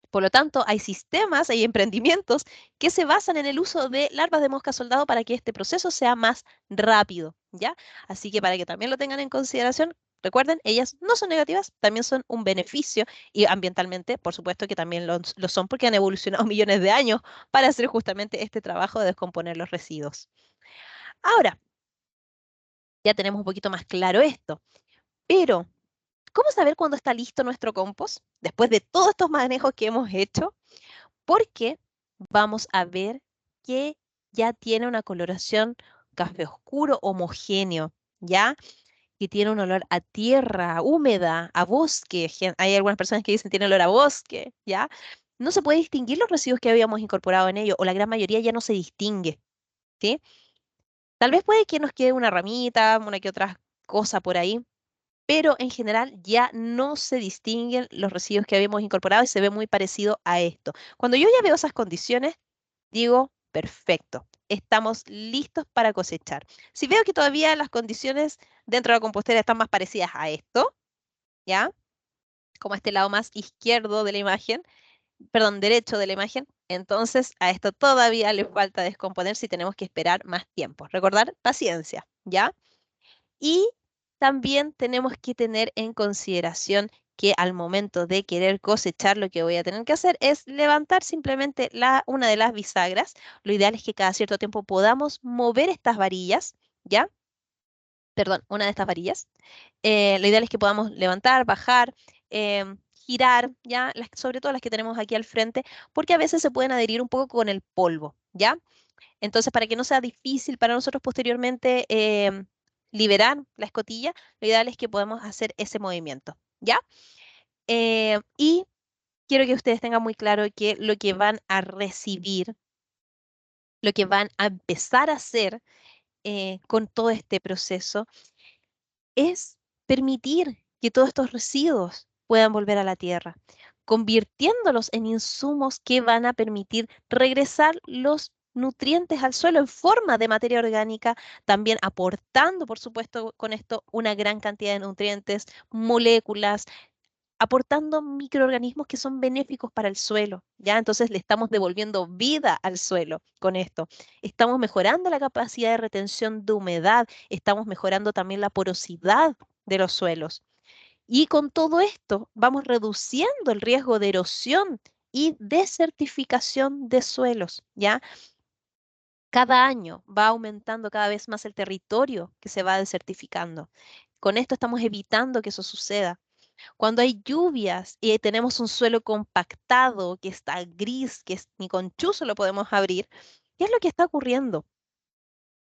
Por lo tanto, hay sistemas, hay emprendimientos que se basan en el uso de larvas de mosca soldado para que este proceso sea más rápido, ¿ya? Así que para que también lo tengan en consideración, recuerden, ellas no son negativas, también son un beneficio y ambientalmente, por supuesto que también lo son porque han evolucionado millones de años para hacer justamente este trabajo de descomponer los residuos. Ahora, ya tenemos un poquito más claro esto, pero ¿cómo saber cuándo está listo nuestro compost? Después de todos estos manejos que hemos hecho, porque vamos a ver que ya tiene una coloración café oscuro homogéneo, ¿ya? Que tiene un olor a tierra húmeda, a bosque. Hay algunas personas que dicen tiene olor a bosque, ¿ya? No se puede distinguir los residuos que habíamos incorporado en ello, o la gran mayoría ya no se distingue, ¿sí? Tal vez puede que nos quede una ramita, una que otra cosa por ahí, pero en general ya no se distinguen los residuos que habíamos incorporado y se ve muy parecido a esto. Cuando yo ya veo esas condiciones, digo, perfecto, estamos listos para cosechar. Si veo que todavía las condiciones dentro de la compostera están más parecidas a esto, ¿ya? Como este lado más izquierdo de la imagen, perdón, derecho de la imagen, entonces a esto todavía le falta descomponer si tenemos que esperar más tiempo. Recordar, paciencia, ¿ya? Y también tenemos que tener en consideración que al momento de querer cosechar, lo que voy a tener que hacer es levantar simplemente una de las bisagras. Lo ideal es que cada cierto tiempo podamos mover estas varillas, ¿ya? Perdón, una de estas varillas. Lo ideal es que podamos levantar, bajar, girar, ¿ya? Sobre todo las que tenemos aquí al frente, porque a veces se pueden adherir un poco con el polvo, ¿ya? Entonces, para que no sea difícil para nosotros posteriormente liberar la escotilla, lo ideal es que podamos hacer ese movimiento, ¿ya? Y quiero que ustedes tengan muy claro que lo que van a recibir, lo que van a empezar a hacer con todo este proceso es permitir que todos estos residuos puedan volver a la tierra, convirtiéndolos en insumos que van a permitir regresar los nutrientes al suelo en forma de materia orgánica, también aportando, por supuesto, con esto una gran cantidad de nutrientes, moléculas, aportando microorganismos que son benéficos para el suelo, ¿ya? Entonces le estamos devolviendo vida al suelo con esto. Estamos mejorando la capacidad de retención de humedad, estamos mejorando también la porosidad de los suelos. Y con todo esto vamos reduciendo el riesgo de erosión y desertificación de suelos, ¿ya? Cada año va aumentando cada vez más el territorio que se va desertificando. Con esto estamos evitando que eso suceda. Cuando hay lluvias y tenemos un suelo compactado que está gris, ni con chuzo lo podemos abrir, ¿qué es lo que está ocurriendo?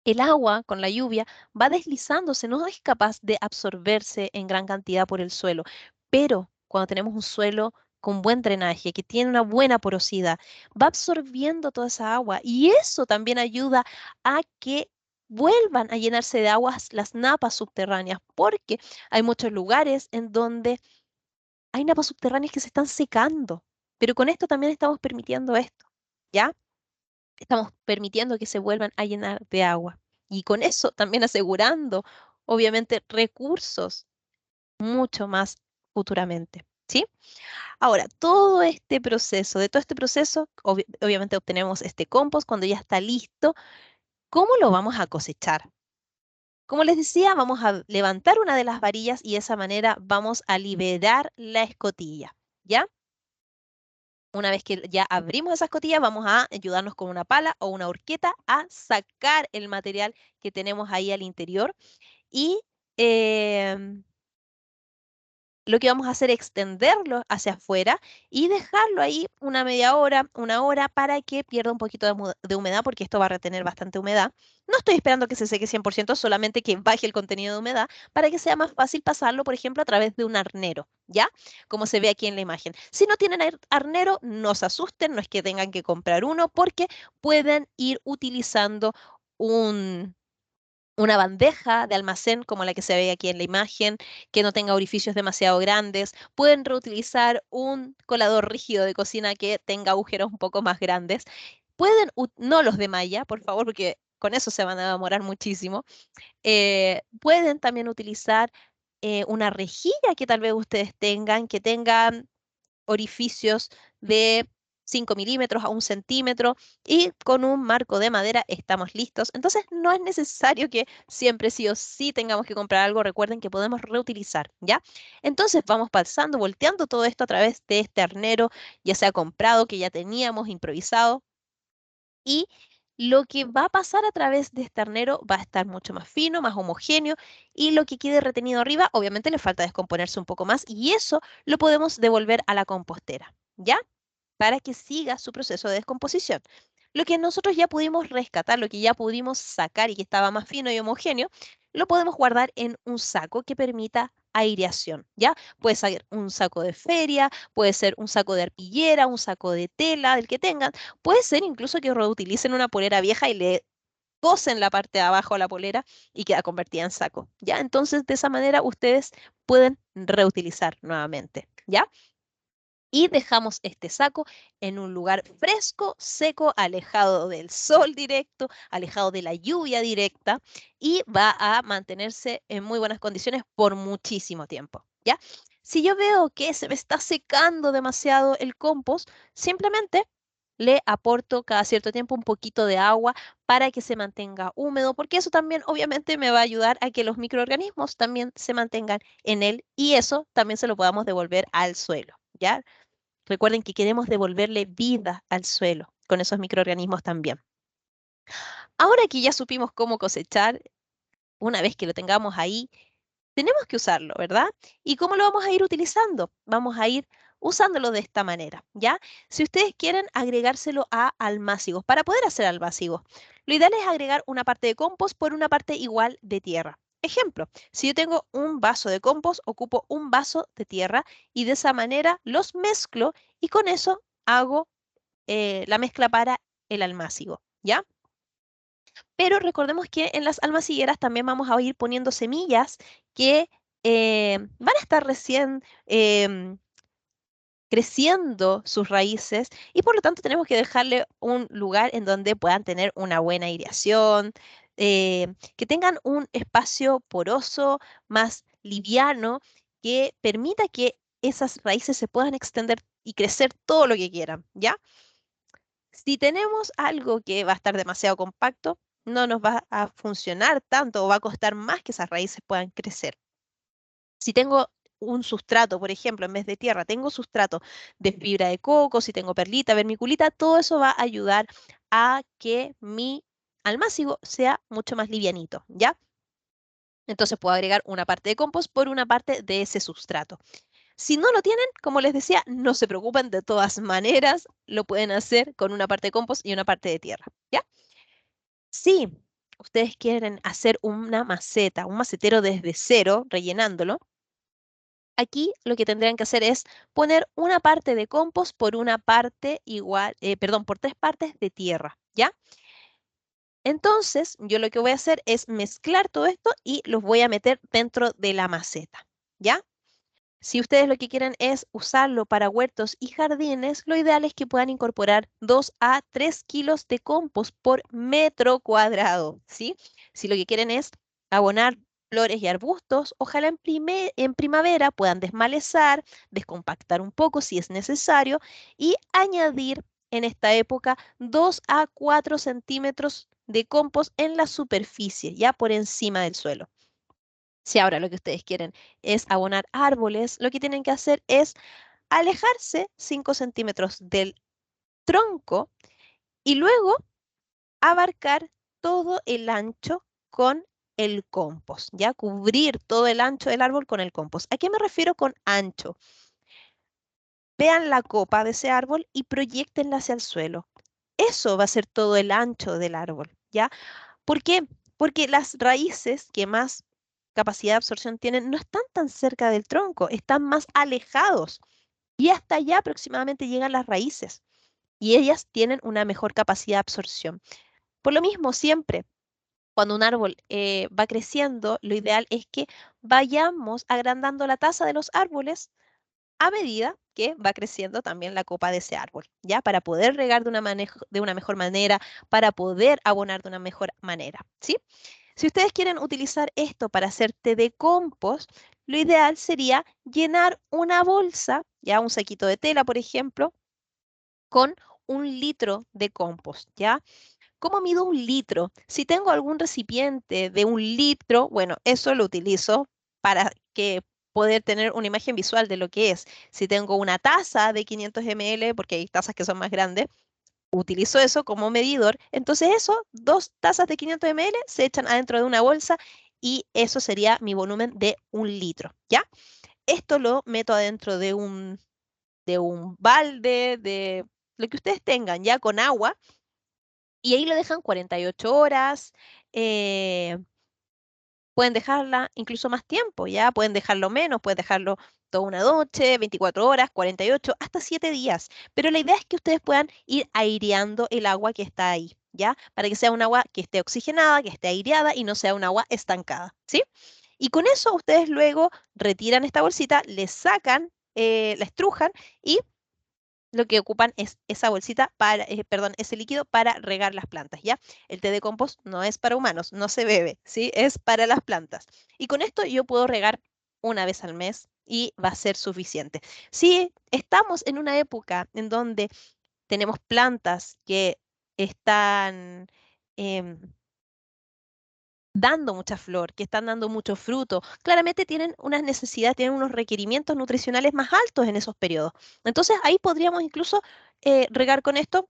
El agua con la lluvia va deslizándose, no es capaz de absorberse en gran cantidad por el suelo, pero cuando tenemos un suelo con buen drenaje, que tiene una buena porosidad, va absorbiendo toda esa agua y eso también ayuda a que vuelvan a llenarse de aguas las napas subterráneas, porque hay muchos lugares en donde hay napas subterráneas que se están secando, pero con esto también estamos permitiendo esto, ¿ya? Estamos permitiendo que se vuelvan a llenar de agua y con eso también asegurando, obviamente, recursos mucho más futuramente, ¿sí? Ahora, de todo este proceso, obviamente obtenemos este compost cuando ya está listo. ¿Cómo lo vamos a cosechar? Como les decía, vamos a levantar una de las varillas y de esa manera vamos a liberar la escotilla, ¿ya? Una vez que ya abrimos esas escotillas, vamos a ayudarnos con una pala o una horqueta a sacar el material que tenemos ahí al interior y em, lo que vamos a hacer es extenderlo hacia afuera y dejarlo ahí una media hora, una hora, para que pierda un poquito de humedad, porque esto va a retener bastante humedad. No estoy esperando que se seque 100%, solamente que baje el contenido de humedad para que sea más fácil pasarlo, por ejemplo, a través de un arnero, ¿ya? Como se ve aquí en la imagen. Si no tienen arnero, no se asusten, no es que tengan que comprar uno, porque pueden ir utilizando un una bandeja de almacén como la que se ve aquí en la imagen, que no tenga orificios demasiado grandes. Pueden reutilizar un colador rígido de cocina que tenga agujeros un poco más grandes. No los de malla, por favor, porque con eso se van a demorar muchísimo. Pueden también utilizar una rejilla que tal vez ustedes tengan, que tengan orificios de 5 milímetros a 1 centímetro y con un marco de madera estamos listos. Entonces no es necesario que siempre sí o sí tengamos que comprar algo. Recuerden que podemos reutilizar, ¿ya? Entonces vamos pasando, volteando todo esto a través de este arnero, ya sea comprado, que ya teníamos improvisado. Y lo que va a pasar a través de este arnero va a estar mucho más fino, más homogéneo, y lo que quede retenido arriba, obviamente le falta descomponerse un poco más, y eso lo podemos devolver a la compostera, ¿ya? Para que siga su proceso de descomposición. Lo que nosotros ya pudimos rescatar, lo que ya pudimos sacar y que estaba más fino y homogéneo, lo podemos guardar en un saco que permita aireación, ¿ya? Puede ser un saco de feria, puede ser un saco de arpillera, un saco de tela, del que tengan. Puede ser incluso que reutilicen una polera vieja y le cosen la parte de abajo a la polera y queda convertida en saco, ¿ya? Entonces, de esa manera ustedes pueden reutilizar nuevamente, ¿ya? Y dejamos este saco en un lugar fresco, seco, alejado del sol directo, alejado de la lluvia directa y va a mantenerse en muy buenas condiciones por muchísimo tiempo, ¿ya? Si yo veo que se me está secando demasiado el compost, simplemente le aporto cada cierto tiempo un poquito de agua para que se mantenga húmedo, porque eso también obviamente me va a ayudar a que los microorganismos también se mantengan en él y eso también se lo podamos devolver al suelo, ¿ya? Recuerden que queremos devolverle vida al suelo con esos microorganismos también. Ahora que ya supimos cómo cosechar, una vez que lo tengamos ahí, tenemos que usarlo, ¿verdad? ¿Y cómo lo vamos a ir utilizando? Vamos a ir usándolo de esta manera, ¿ya? Si ustedes quieren agregárselo a almácigos, para poder hacer almácigos, lo ideal es agregar una parte de compost por una parte igual de tierra. Ejemplo, si yo tengo un vaso de compost, ocupo un vaso de tierra y de esa manera los mezclo y con eso hago la mezcla para el almácigo, ¿ya? Pero recordemos que en las almacigueras también vamos a ir poniendo semillas que van a estar recién creciendo sus raíces y por lo tanto tenemos que dejarle un lugar en donde puedan tener una buena aireación, que tengan un espacio poroso, más liviano, que permita que esas raíces se puedan extender y crecer todo lo que quieran, ¿ya? Si tenemos algo que va a estar demasiado compacto, no nos va a funcionar tanto o va a costar más que esas raíces puedan crecer. Si tengo un sustrato, por ejemplo, en vez de tierra, tengo sustrato de fibra de coco, si tengo perlita, vermiculita, todo eso va a ayudar a que mi almácigo sea mucho más livianito, ¿ya? Entonces puedo agregar una parte de compost por una parte de ese sustrato. Si no lo tienen, como les decía, no se preocupen, de todas maneras lo pueden hacer con una parte de compost y una parte de tierra, ¿ya? Si ustedes quieren hacer una maceta, un macetero desde cero, rellenándolo, aquí lo que tendrían que hacer es poner una parte de compost por una parte igual, perdón, por tres partes de tierra, ¿ya? Entonces, yo lo que voy a hacer es mezclar todo esto y los voy a meter dentro de la maceta, ¿ya? Si ustedes lo que quieren es usarlo para huertos y jardines, lo ideal es que puedan incorporar 2 a 3 kilos de compost por metro cuadrado, ¿sí? Si lo que quieren es abonar flores y arbustos, ojalá en primavera puedan desmalezar, descompactar un poco si es necesario y añadir en esta época 2 a 4 centímetros de compost en la superficie, ya por encima del suelo. Si ahora lo que ustedes quieren es abonar árboles, lo que tienen que hacer es alejarse 5 centímetros del tronco y luego abarcar todo el ancho con el compost, ya cubrir todo el ancho del árbol con el compost. ¿A qué me refiero con ancho? Vean la copa de ese árbol y proyéctenla hacia el suelo. Eso va a ser todo el ancho del árbol, ¿ya? ¿Por qué? Porque las raíces que más capacidad de absorción tienen no están tan cerca del tronco, están más alejados. Y hasta allá aproximadamente llegan las raíces. Y ellas tienen una mejor capacidad de absorción. Por lo mismo, siempre, cuando un árbol va creciendo, lo ideal es que vayamos agrandando la tasa de los árboles a medida que va creciendo también la copa de ese árbol, ¿ya? Para poder regar de una mejor manera, para poder abonar de una mejor manera, ¿sí? Si ustedes quieren utilizar esto para hacer té de compost, lo ideal sería llenar una bolsa, ya un saquito de tela, por ejemplo, con 1 litro de compost, ¿ya? ¿Cómo mido 1 litro? Si tengo algún recipiente de 1 litro, bueno, eso lo utilizo para que poder tener una imagen visual de lo que es. Si tengo una taza de 500 ml, porque hay tazas que son más grandes, utilizo eso como medidor. Entonces eso, 2 tazas de 500 ml se echan adentro de una bolsa y eso sería mi volumen de 1 litro, ¿ya? Esto lo meto adentro de un balde, de lo que ustedes tengan, ya con agua, y ahí lo dejan 48 horas. eh, Pueden dejarla incluso más tiempo, ya pueden dejarlo menos, pueden dejarlo toda una noche, 24 horas, 48, hasta 7 días. Pero la idea es que ustedes puedan ir aireando el agua que está ahí, ¿ya? Para que sea un agua que esté oxigenada, que esté aireada y no sea un agua estancada, ¿sí? Y con eso ustedes luego retiran esta bolsita, le sacan, la estrujan y lo que ocupan es esa bolsita para, perdón, ese líquido para regar las plantas, ¿ya? El té de compost no es para humanos, no se bebe, ¿sí? Es para las plantas. Y con esto yo puedo regar una vez al mes y va a ser suficiente. Si estamos en una época en donde tenemos plantas que están em, dando mucha flor, que están dando mucho fruto, claramente tienen unas necesidades, tienen unos requerimientos nutricionales más altos en esos periodos. Entonces ahí podríamos incluso regar con esto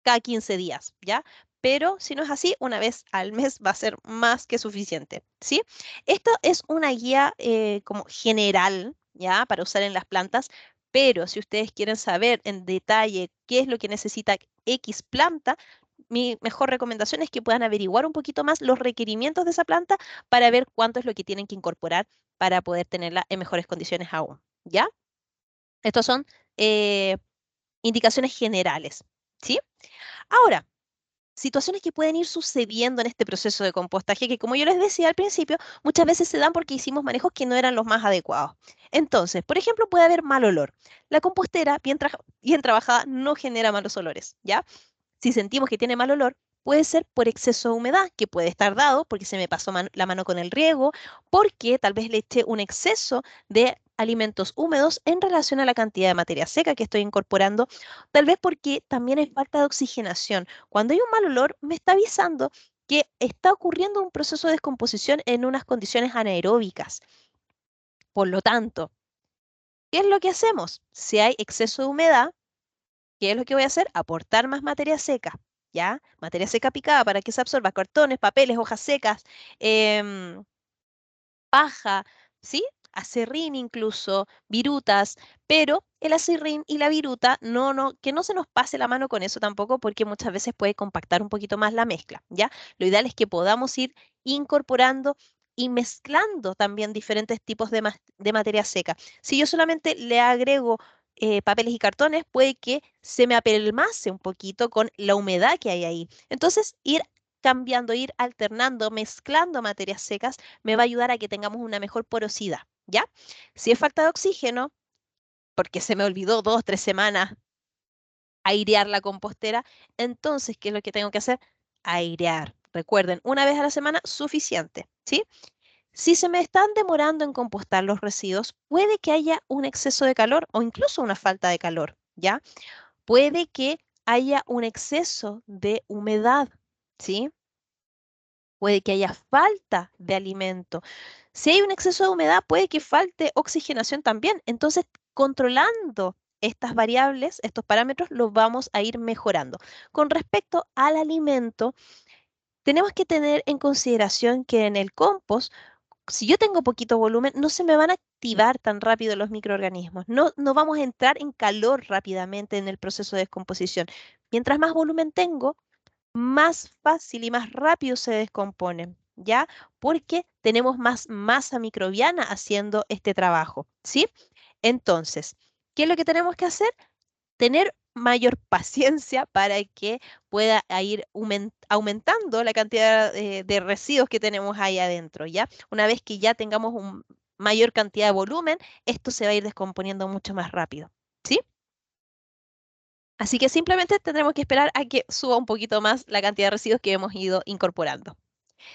cada 15 días, ¿ya? Pero si no es así, una vez al mes va a ser más que suficiente, ¿sí? Esto es una guía como general, ¿ya? Para usar en las plantas, pero si ustedes quieren saber en detalle qué es lo que necesita X planta, mi mejor recomendación es que puedan averiguar un poquito más los requerimientos de esa planta para ver cuánto es lo que tienen que incorporar para poder tenerla en mejores condiciones aún, ¿ya? Estos son eh, indicaciones generales, ¿sí? Ahora, situaciones que pueden ir sucediendo en este proceso de compostaje, que como yo les decía al principio, muchas veces se dan porque hicimos manejos que no eran los más adecuados. Entonces, por ejemplo, puede haber mal olor. La compostera, bien trabajada, no genera malos olores, ¿ya? Si sentimos que tiene mal olor, puede ser por exceso de humedad, que puede estar dado porque se me pasó la mano con el riego, porque tal vez le eché un exceso de alimentos húmedos en relación a la cantidad de materia seca que estoy incorporando, tal vez porque también hay falta de oxigenación. Cuando hay un mal olor, me está avisando que está ocurriendo un proceso de descomposición en unas condiciones anaeróbicas. Por lo tanto, ¿qué es lo que hacemos? Si hay exceso de humedad, ¿qué es lo que voy a hacer? Aportar más materia seca, ¿ya? Materia seca picada para que se absorba cartones, papeles, hojas secas, em, paja, ¿sí? Aserrín incluso, virutas, pero el aserrín y la viruta, que no se nos pase la mano con eso tampoco, porque muchas veces puede compactar un poquito más la mezcla, ¿ya? Lo ideal es que podamos ir incorporando y mezclando también diferentes tipos de materia seca. Si yo solamente le agrego papeles y cartones, puede que se me apelmace un poquito con la humedad que hay ahí. Entonces, ir cambiando, ir alternando, mezclando materias secas, me va a ayudar a que tengamos una mejor porosidad, ¿ya? Si es falta de oxígeno, porque se me olvidó 2, 3 semanas airear la compostera, entonces, ¿qué es lo que tengo que hacer? Airear. Recuerden, una vez a la semana, suficiente, ¿sí? Si se me están demorando en compostar los residuos, puede que haya un exceso de calor o incluso una falta de calor, ¿ya? Puede que haya un exceso de humedad, ¿sí? Puede que haya falta de alimento. Si hay un exceso de humedad, puede que falte oxigenación también. Entonces, controlando estas variables, estos parámetros, los vamos a ir mejorando. Con respecto al alimento, tenemos que tener en consideración que en el compost, si yo tengo poquito volumen, no se me van a activar tan rápido los microorganismos. No vamos a entrar en calor rápidamente en el proceso de descomposición. Mientras más volumen tengo, más fácil y más rápido se descomponen, ¿ya? Porque tenemos más masa microbiana haciendo este trabajo, ¿sí? Entonces, ¿qué es lo que tenemos que hacer? Tener mayor paciencia para que pueda ir aumentando la cantidad de residuos que tenemos ahí adentro, ¿ya? Una vez que ya tengamos una mayor cantidad de volumen, esto se va a ir descomponiendo mucho más rápido, ¿sí? Así que simplemente tendremos que esperar a que suba un poquito más la cantidad de residuos que hemos ido incorporando.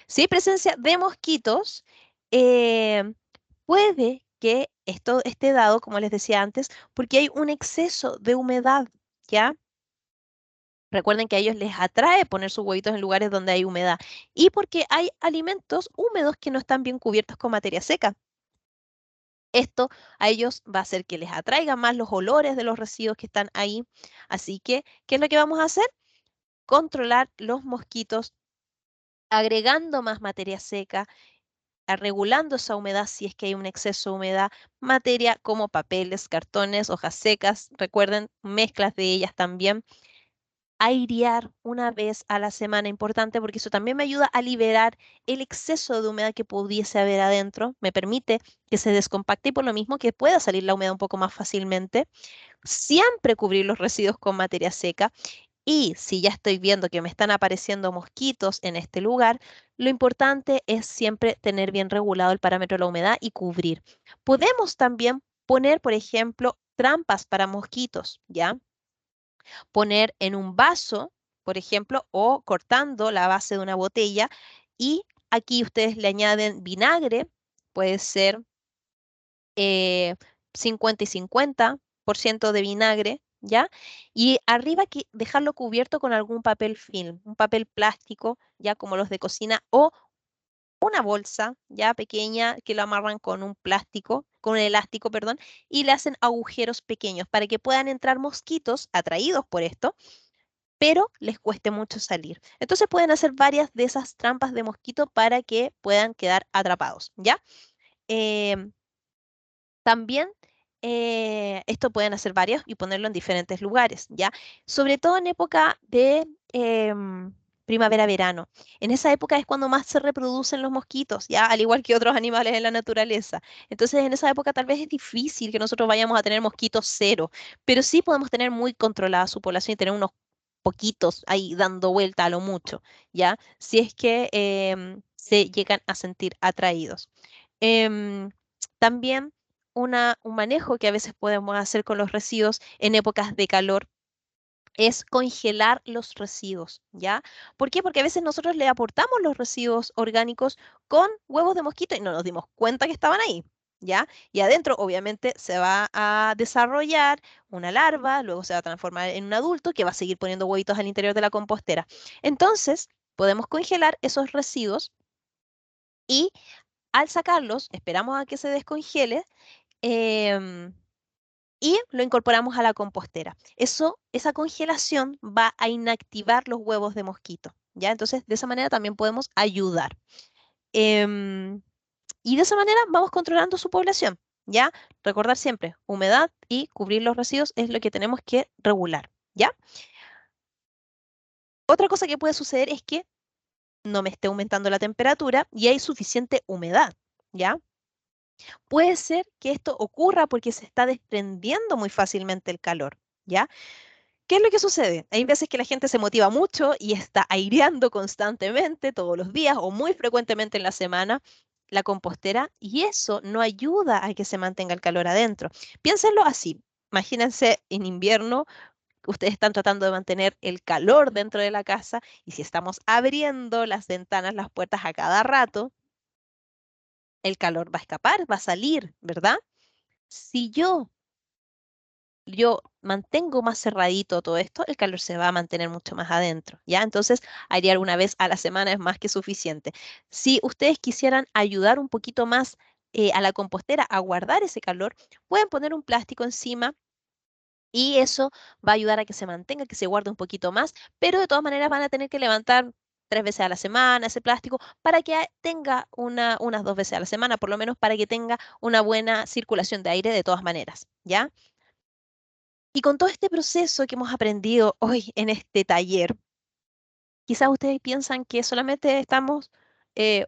Si hay presencia de mosquitos, eh, puede que esto esté dado, como les decía antes, porque hay un exceso de humedad, ¿ya? Recuerden que a ellos les atrae poner sus huevitos en lugares donde hay humedad y porque hay alimentos húmedos que no están bien cubiertos con materia seca. Esto a ellos va a hacer que les atraiga más los olores de los residuos que están ahí. Así que, ¿qué es lo que vamos a hacer? Controlar los mosquitos agregando más materia seca, regulando esa humedad si es que hay un exceso de humedad, materia como papeles, cartones, hojas secas, recuerden, mezclas de ellas también. Airear una vez a la semana, importante porque eso también me ayuda a liberar el exceso de humedad que pudiese haber adentro, me permite que se descompacte y por lo mismo que pueda salir la humedad un poco más fácilmente. Siempre cubrir los residuos con materia seca y si ya estoy viendo que me están apareciendo mosquitos en este lugar, lo importante es siempre tener bien regulado el parámetro de la humedad y cubrir. Podemos también poner, por ejemplo, trampas para mosquitos, ¿ya? Poner en un vaso, por ejemplo, o cortando la base de una botella y aquí ustedes le añaden vinagre, puede ser eh, 50 y 50% de vinagre, ¿ya? Y arriba que dejarlo cubierto con algún papel film, un papel plástico, ya como los de cocina, o una bolsa ya pequeña que lo amarran con un plástico, con un elástico, perdón, y le hacen agujeros pequeños para que puedan entrar mosquitos atraídos por esto, pero les cueste mucho salir. Entonces pueden hacer varias de esas trampas de mosquito para que puedan quedar atrapados, ¿ya? Em, También esto pueden hacer varios y ponerlo en diferentes lugares, ¿ya? Sobre todo en época de primavera-verano. En esa época es cuando más se reproducen los mosquitos, ¿ya? Al igual que otros animales en la naturaleza. Entonces, en esa época tal vez es difícil que nosotros vayamos a tener mosquitos cero, pero sí podemos tener muy controlada su población y tener unos poquitos ahí dando vuelta a lo mucho, ¿ya? Si es que se llegan a sentir atraídos. Em, También un manejo que a veces podemos hacer con los residuos en épocas de calor es congelar los residuos, ¿ya? ¿Por qué? Porque a veces nosotros le aportamos los residuos orgánicos con huevos de mosquito y no nos dimos cuenta que estaban ahí, ¿ya? Y adentro obviamente se va a desarrollar una larva, luego se va a transformar en un adulto que va a seguir poniendo huevitos al interior de la compostera. Entonces, podemos congelar esos residuos y al sacarlos, esperamos a que se descongele em, y lo incorporamos a la compostera. Esa congelación va a inactivar los huevos de mosquito, ¿ya? Entonces, de esa manera también podemos ayudar. Em, Y de esa manera vamos controlando su población, ¿ya? Recordar siempre, humedad y cubrir los residuos es lo que tenemos que regular, ¿ya? Otra cosa que puede suceder es que no me esté aumentando la temperatura y hay suficiente humedad, ¿ya? Puede ser que esto ocurra porque se está desprendiendo muy fácilmente el calor, ¿ya? ¿Qué es lo que sucede? Hay veces que la gente se motiva mucho y está aireando constantemente todos los días o muy frecuentemente en la semana la compostera y eso no ayuda a que se mantenga el calor adentro. Piénsenlo así. Imagínense en invierno, ustedes están tratando de mantener el calor dentro de la casa y si estamos abriendo las ventanas, las puertas a cada rato, el calor va a escapar, va a salir, ¿verdad? Si yo mantengo más cerradito todo esto, el calor se va a mantener mucho más adentro, ¿ya? Entonces, airear una vez a la semana es más que suficiente. Si ustedes quisieran ayudar un poquito más a la compostera a guardar ese calor, pueden poner un plástico encima y eso va a ayudar a que se mantenga, que se guarde un poquito más, pero de todas maneras van a tener que levantar 3 veces a la semana ese plástico para que tenga unas 2 veces a la semana, por lo menos para que tenga una buena circulación de aire de todas maneras, ¿ya? Y con todo este proceso que hemos aprendido hoy en este taller, quizás ustedes piensan que solamente estamos,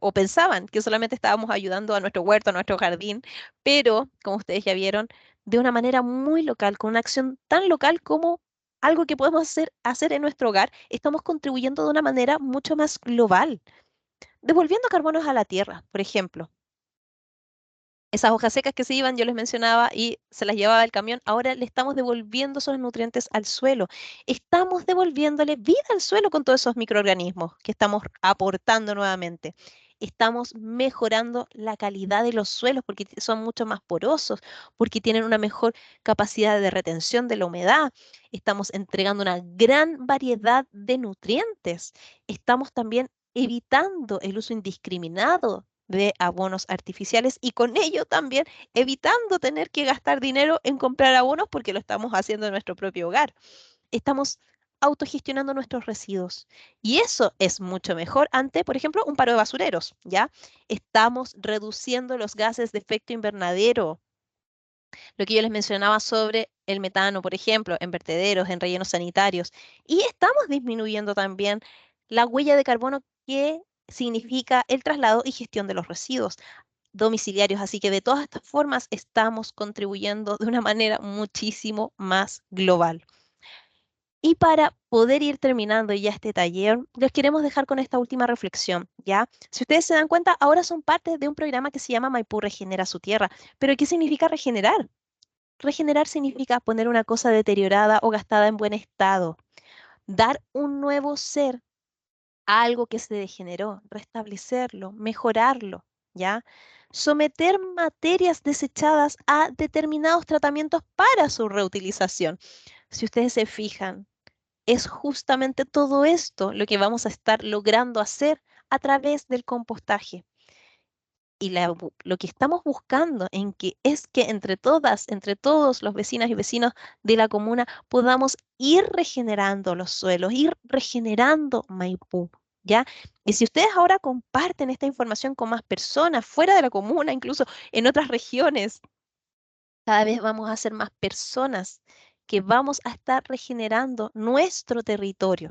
o pensaban que solamente estábamos ayudando a nuestro huerto, a nuestro jardín, pero como ustedes ya vieron, de una manera muy local, con una acción tan local como algo que podemos hacer en nuestro hogar, estamos contribuyendo de una manera mucho más global, devolviendo carbonos a la tierra, por ejemplo. Esas hojas secas que se iban, yo les mencionaba, y se las llevaba el camión, ahora le estamos devolviendo esos nutrientes al suelo. Estamos devolviéndole vida al suelo con todos esos microorganismos que estamos aportando nuevamente. Estamos mejorando la calidad de los suelos porque son mucho más porosos, porque tienen una mejor capacidad de retención de la humedad. Estamos entregando una gran variedad de nutrientes. Estamos también evitando el uso indiscriminado de abonos artificiales y con ello también evitando tener que gastar dinero en comprar abonos porque lo estamos haciendo en nuestro propio hogar. Estamos autogestionando nuestros residuos y eso es mucho mejor ante, por ejemplo, un paro de basureros, ¿ya? Estamos reduciendo los gases de efecto invernadero, lo que yo les mencionaba sobre el metano, por ejemplo, en vertederos, en rellenos sanitarios, y estamos disminuyendo también la huella de carbono que significa el traslado y gestión de los residuos domiciliarios. Así que de todas estas formas estamos contribuyendo de una manera muchísimo más global. Y para poder ir terminando ya este taller, les queremos dejar con esta última reflexión, ¿ya? Si ustedes se dan cuenta, ahora son parte de un programa que se llama Maipú Regenera su Tierra. ¿Pero qué significa regenerar? Regenerar significa poner una cosa deteriorada o gastada en buen estado, dar un nuevo ser a algo que se degeneró, restablecerlo, mejorarlo, ¿ya? Someter materias desechadas a determinados tratamientos para su reutilización. Si ustedes se fijan, es justamente todo esto lo que vamos a estar logrando hacer a través del compostaje. Y lo que estamos buscando en que es que entre todas, entre todos los vecinas y vecinos de la comuna podamos ir regenerando los suelos, ir regenerando Maipú, ¿ya? Y si ustedes ahora comparten esta información con más personas fuera de la comuna, incluso en otras regiones, cada vez vamos a ser más personas que vamos a estar regenerando nuestro territorio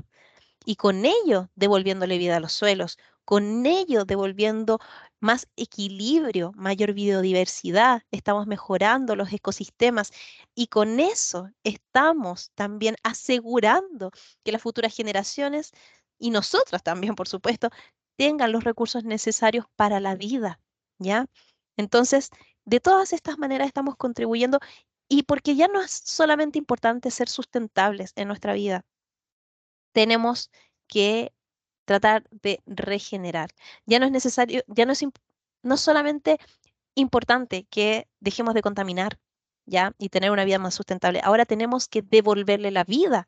y con ello devolviéndole vida a los suelos, con ello devolviendo más equilibrio, mayor biodiversidad, estamos mejorando los ecosistemas y con eso estamos también asegurando que las futuras generaciones y nosotras también, por supuesto, tengan los recursos necesarios para la vida, ¿ya? Entonces, de todas estas maneras estamos contribuyendo y porque ya no es solamente importante ser sustentables en nuestra vida, tenemos que tratar de regenerar. Ya no es necesario, ya no es, no es solamente importante que dejemos de contaminar, ¿ya? Y tener una vida más sustentable. Ahora tenemos que devolverle la vida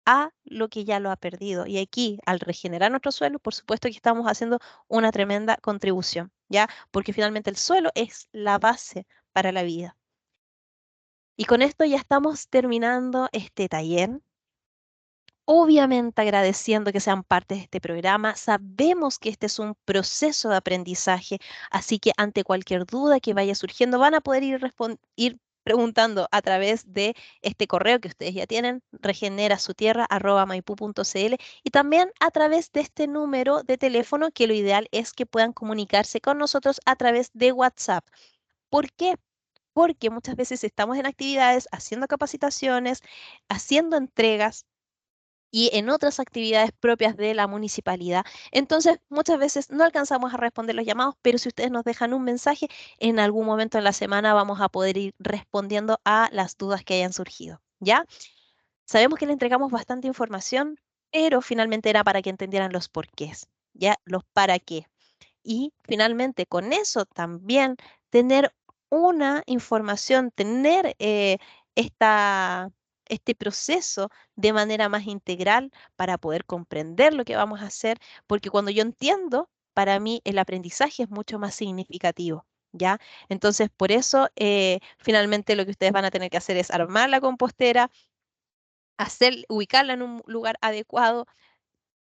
a lo que ya lo ha perdido. Y aquí, al regenerar nuestro suelo, por supuesto que estamos haciendo una tremenda contribución, ¿ya? Porque finalmente el suelo es la base para la vida. Y con esto ya estamos terminando este taller. obviamente agradeciendo que sean parte de este programa. Sabemos que este es un proceso de aprendizaje, así que ante cualquier duda que vaya surgiendo, van a poder ir preguntando a través de este correo que ustedes ya tienen, regenerasutierra@maipú.cl, y también a través de este número de teléfono, que lo ideal es que puedan comunicarse con nosotros a través de WhatsApp. ¿Por qué? Porque muchas veces estamos en actividades, haciendo capacitaciones, haciendo entregas y en otras actividades propias de la municipalidad. Entonces, muchas veces no alcanzamos a responder los llamados, pero si ustedes nos dejan un mensaje, en algún momento en la semana vamos a poder ir respondiendo a las dudas que hayan surgido, ¿ya? Sabemos que le entregamos bastante información, pero finalmente era para que entendieran los porqués, ¿ya? Los para qué. Y finalmente, con eso también tener una información, tener este proceso de manera más integral para poder comprender lo que vamos a hacer, porque cuando yo entiendo, para mí el aprendizaje es mucho más significativo. ¿Ya? Entonces, por eso, finalmente lo que ustedes van a tener que hacer es armar la compostera, ubicarla en un lugar adecuado,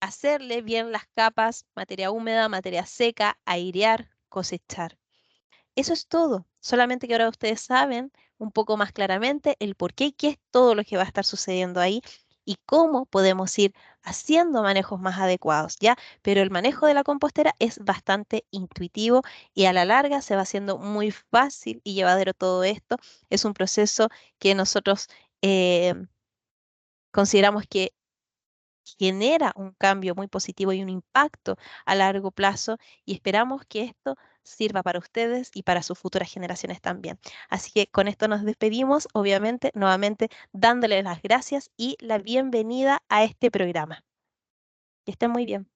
hacerle bien las capas, materia húmeda, materia seca, airear, cosechar. Eso es todo. Solamente que ahora ustedes saben un poco más claramente el por qué y qué es todo lo que va a estar sucediendo ahí y cómo podemos ir haciendo manejos más adecuados, ¿ya? Pero el manejo de la compostera es bastante intuitivo y a la larga se va haciendo muy fácil y llevadero todo esto. Es un proceso que nosotros eh, consideramos que genera un cambio muy positivo y un impacto a largo plazo, y esperamos que esto sirva para ustedes y para sus futuras generaciones también. Así que con esto nos despedimos, obviamente, nuevamente dándoles las gracias y la bienvenida a este programa. Que estén muy bien.